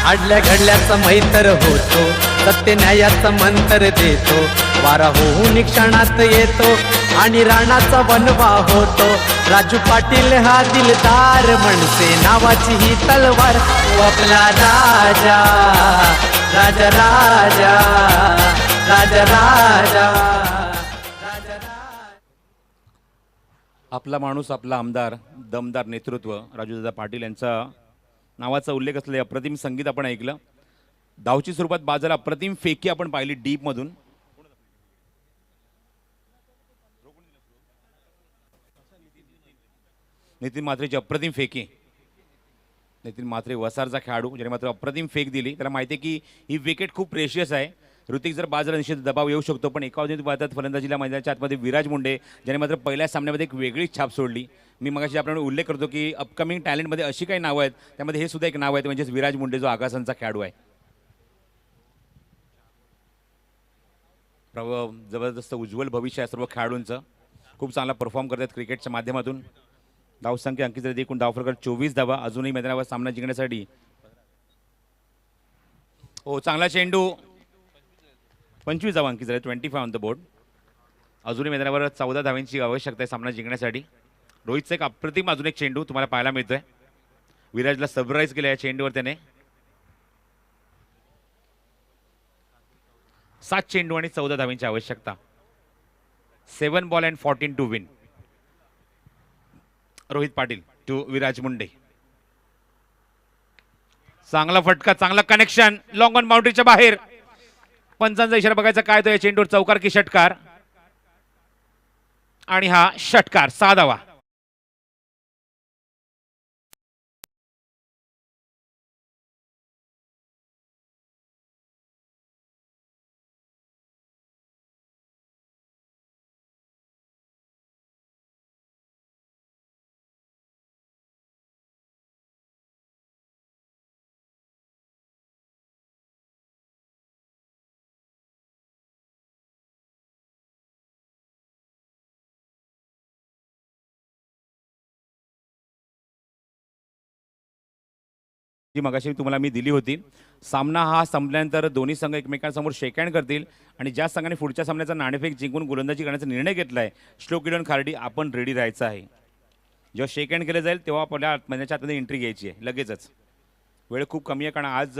आडल्या घडल्याचा मैत्र होतो, सत्य न्यायाचा मंत्र देतो, वारा होऊन क्षणात येतो आणि राणाचा वनवा होतो. राजू पाटील हा दिलदार म्हणते नावाची ही तलवार, आपला राजा राजा राजा राजा राजा राजा. आपला माणूस आपला आमदार, दमदार नेतृत्व, राजूदादा पाटील यांचा नावाचा उल्लेख असलेले अप्रतिम संगीत आपण ऐकलं. धावची स्वरूपात बाजाला अप्रतिम फेकी आपण पाहिली डीपमधून. नितीन म्हात्रेची अप्रतिम फेकी, नितीन म्हात्रे वसारचा खेळाडू ज्याने मात्र अप्रतिम फेक दिली. त्याला माहिती आहे की ही विकेट खूप प्रेशियस आहे, ऋतिक जर बाजाला निश्चित दबाव येऊ शकतो, पण एका अवधीत पाहतात फलंदाजीला मैदानाच्या आतमध्ये विराज मुंडे ज्याने मात्र पहिल्या सामन्यामध्ये एक वेगळीच छाप सोडली. मी मगाशी आपण उल्लेख करतो की अपकमिंग टॅलेंटमध्ये अशी काही नावं आहेत, त्यामध्ये हे सुद्धा एक नाव आहे, म्हणजेच विराज मुंडे जो आगासांचा खेळाडू आहे. जबरदस्त उज्ज्वल भविष्य आहे सर्व खेळाडूंचं, खूप चांगला परफॉर्म करतात क्रिकेटच्या माध्यमातून. धावसंख्या अंकित झाली एकूण धावफलक 24 धावा, अजूनही मैदानावर सामना जिंकण्यासाठी. हो चांगला चेंडू, 25 धावा अंकित झाले, 25 ऑन द बोर्ड. अजूनही मैदानावर 14 धावांची आवश्यकता आहे सामना जिंकण्यासाठी. रोहितचा एक अप्रतिम अजून एक चेंडू तुम्हाला पाहायला मिळतोय, विराजला सरप्राईज केलं या चेंडूवर त्याने. 7 चेंडू आणि 14 धावांची आवश्यकता. 7 ball and 14 to win. Rohit Patil to Viraj Munde. चांगला फटका, चांगला कनेक्शन, लॉंग ऑन बाउंड्रीच्या बाहेर. पंचांचा इशारा बघायचा काय तो या चेंडूवर, चौकार की षटकार, आणि हा षटकार, 6 धावा. जी मगाशी तुम्हाला मी दिली होती. सामना हा संपल्यानंतर दोन्ही संघ एकमेकांसमोर शेक हँड करतील आणि ज्या संघाने पुढच्या सामन्याचा नाणेफेक जिंकून गोलंदाजी करण्याचा निर्णय घेतला आहे, श्लोक किरण खार्डी, आपण रेडी राहायचं आहे. जेव्हा शेक हँड केलं जाईल तेव्हा आपल्या मैदानाच्या आतमध्ये एंट्री घ्यायची आहे लगेचच. वेळ खूप कमी आहे कारण आज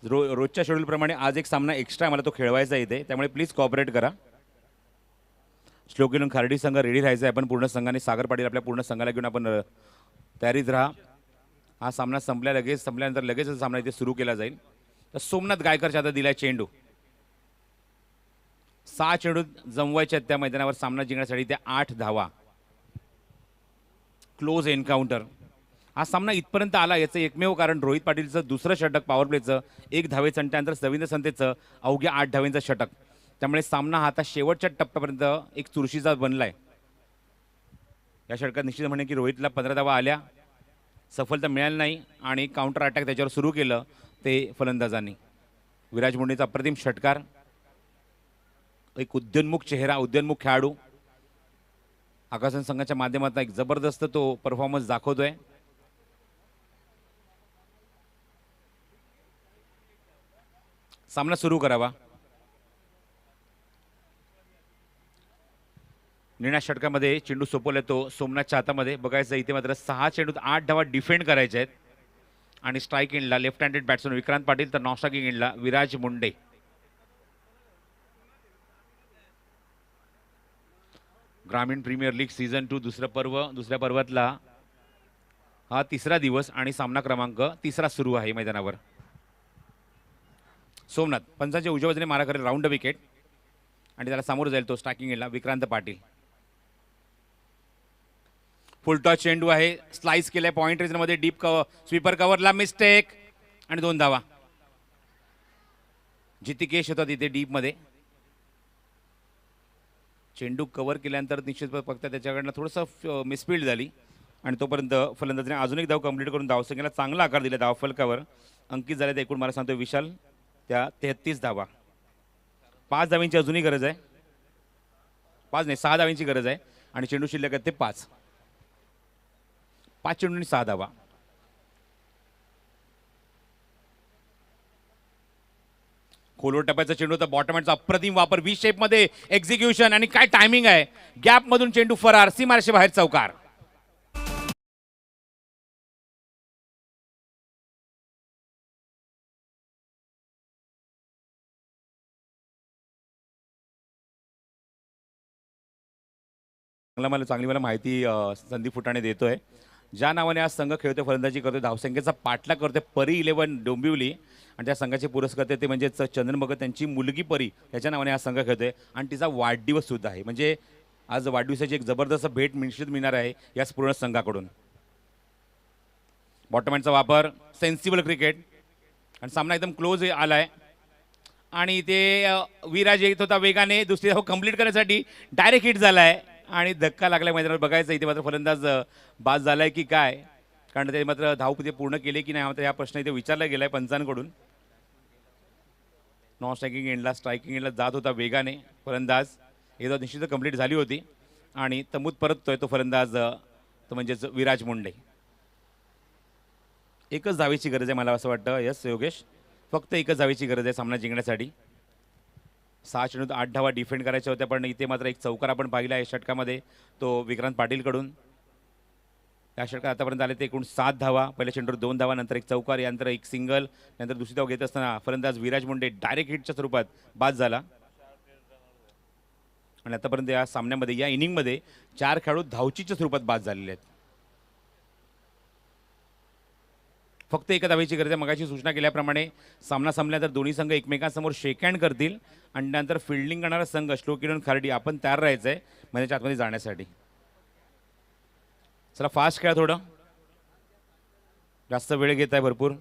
रोजच्या शेड्यूलप्रमाणे आज एक सामना एक्स्ट्रा मला तो खेळवायचा इथे, त्यामुळे प्लीज कॉपरेट करा. श्लोक किरण खार्डी संघ रेडी राहायचा आहे. आपण पूर्ण संघाने, सागर पाटील आपल्या पूर्ण संघाला घेऊन आपण तयारीत राहा. हा सामना संपल्यानंतर लगेच सामना इथे सुरू केला जाईल. तर सोमनाथ गायकरच्या हातात दिलाय चेंडू. 6 चेंडू जमवायचे आहेत त्या मैदानावर सामना जिंकण्यासाठी. त्या 8 धावा. Close encounter. हा सामना इथपर्यंत आला याचं एकमेव कारण रोहित पाटीलचं दुसरं षटक पॉवर प्लेचं, 1 धावेचं आणि त्यानंतर रवींद्र संतेचं अवघ्या 8 धावेंचं षटक. त्यामुळे सामना हा आता शेवटच्या टप्प्यापर्यंत एक चुरशीचा बनलाय. या षटकात निश्चित म्हणे की रोहितला 15 धावा आल्या, सफलता मिळाली नाही आणि काउंटर अटॅक त्याच्यावर सुरू केलं ते फलंदाजांनी. विराज मुंडेचा अप्रतिम षटकार. एक उद्योन्मुख चेहरा, उद्योन्मुख खेळाडू आकाशन संघाच्या माध्यमातून एक जबरदस्त तो परफॉर्मन्स दाखवतोय. सामना सुरू करावा. निर्णय षटकामध्ये चेंडू सोपवला तो सोमनाथच्या हातामध्ये. बघायचं इथे मात्र 6 चेंडूत 8 धावा डिफेंड करायचे आहेत आणि स्ट्राईक एंडला left handed batsman Vikrant Patil, तर नॉन स्ट्रायकिंग एंडला विराज मुंडे. ग्रामीण प्रीमियर लीग सीझन 2 दुसऱ्या पर्वातला हा 3रा दिवस आणि सामना क्रमांक 3 सुरू आहे मैदानावर. सोमनाथ पंचांच्या उजव्या बाजूने मारा करेल राऊंड विकेट आणि त्याला सामोरं जाईल तो स्ट्रायकिंग एंडला विक्रांत पाटील. फुलटॉस चेंडू आहे, स्लाइस केलाय पॉइंट रेंजमध्ये, डीप कव्हर, स्वीपर कव्हरला मिस्टेक आणि 2 धावा. जितिकेश होता तिथे डीप मध्ये. चेंडू कव्हर केल्यानंतर निश्चित फक्त त्याच्याकडनं थोडंसं मिसफिल्ड झाली आणि तोपर्यंत फलंदाजाने अजून एक धाव कंप्लीट करून धावसंख्येला चांगला आकार दिला. धाव फलकावर अंकित झाले एकूण मला सांगतो विशाल त्या 33 धावा. 5 धावांची अजूनही गरज आहे. 5 नाही 6 धावांची गरज आहे आणि चेंडू शिल्लक आहेत ते 5 चेंडूंनी 6 धावा. खोलवर टप्प्याचा चेंडू होता, बॉटमचा अप्रतिम वापर, व्ही शेप मध्ये एक्झिक्युशन आणि काय टायमिंग आहे. गॅप मधून चेंडू फरार, सीमारेषे बाहेर चौकार. चांगली मला माहिती संदीप फुटाणे देतोय. ज्या नावाने आज संघ खेळतोय, फलंदाजी करतोय, धावसंख्येचा पाठलाग करतोय, परी 11 डोंबिवली आणि त्या संघाचे पुरस्कर्ते ते म्हणजेच चंदन भगत त्यांची मुलगी परी, त्याच्या नावाने हा संघ खेळतोय आणि तिचा वाढदिवस सुद्धा आहे. म्हणजे आज वाढदिवसाची एक जबरदस्त भेट निश्चित मिळणार आहे या पूर्ण संघाकडून. बॉटमॅनचा वापर, सेन्सिबल क्रिकेट आणि सामना एकदम क्लोज आलाय आणि ते विराज येत होता वेगाने, दुसरी धाव कंप्लीट करण्यासाठी डायरेक्ट हिट झालाय आणि धक्का लागलाय मैदानावर. बघायचं इथे मात्र फलंदाज बाद झालाय की काय, कारण ते मात्र धाव पूर्ण केले की नाही मात्र हा प्रश्न इथे विचारला गेलाय पंचांकडून. नॉन स्ट्रायकिंग एंडला स्ट्रायकिंग एंडला जात होता वेगाने फलंदाज. एकदा निश्चित कंप्लीट झाली होती आणि तमूत परततोय तो फलंदाज, तो म्हणजेच विराज मुंडे. एकच धावेची गरज आहे मला असं वाटतं. यस योगेश, फक्त एकच धावेची गरज आहे सामना जिंकण्यासाठी. 6 चेंडूत 8 धावा डिफेंड करायच्या होत्या पण इथे मात्र एक चौकार आपण पाहिला आहे षटकामध्ये तो विक्रांत पाटीलकडून. त्या षटकात आतापर्यंत आले ते एकूण 7 धावा. पहिल्या चेंडूवर 2 धावा, नंतर एक चौकार, यानंतर एक सिंगल, नंतर दुसरी धाव घेत असताना फलंदाज विराज मुंडे डायरेक्ट हिटच्या स्वरूपात बाद झाला. आणि आतापर्यंत या सामन्यामध्ये, या इनिंगमध्ये 4 खेळाडू धावचीच्या स्वरूपात बाद झालेले आहेत. फक्त एका धावेची गरज आहे. मगाशी सूचना केल्याप्रमाणे सामना संपल्यानंतर दोन्ही संघ एकमेकांसमोर शेक हँड करतील आणि नंतर फिल्डिंग करणारा संघ श्लोक किरण खार्डी आपण तयार राहायचं आहे मैदानाच्या आतमध्ये जाण्यासाठी. चला फास्ट खेळा, थोडं जास्त वेळ घेत आहे भरपूर.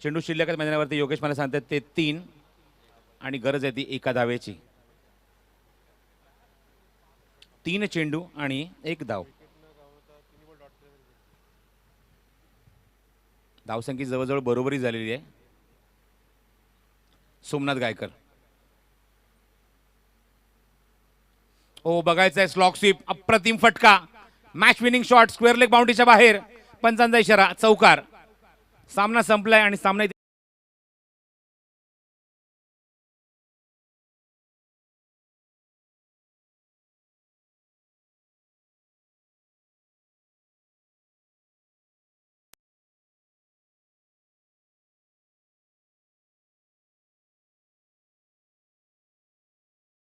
चेंडू शिल्लक मैदानावरती योगेश मला सांगतात ते 3 आणि गरज आहे ती एका धावेची. 3 चेंडू आणि 1 धाव. धावसंख्या जवळजवळ बरोबरी झालेली आहे. सोमनाथ गायकर, ओ बघायचं आहे स्लॉक स्वीप, अप्रतिम फटका, match winning shot, square leg बाउंड्रीच्या बाहेर, पंचांचा इशारा, चौकार. सामना संपलाय आणि सामना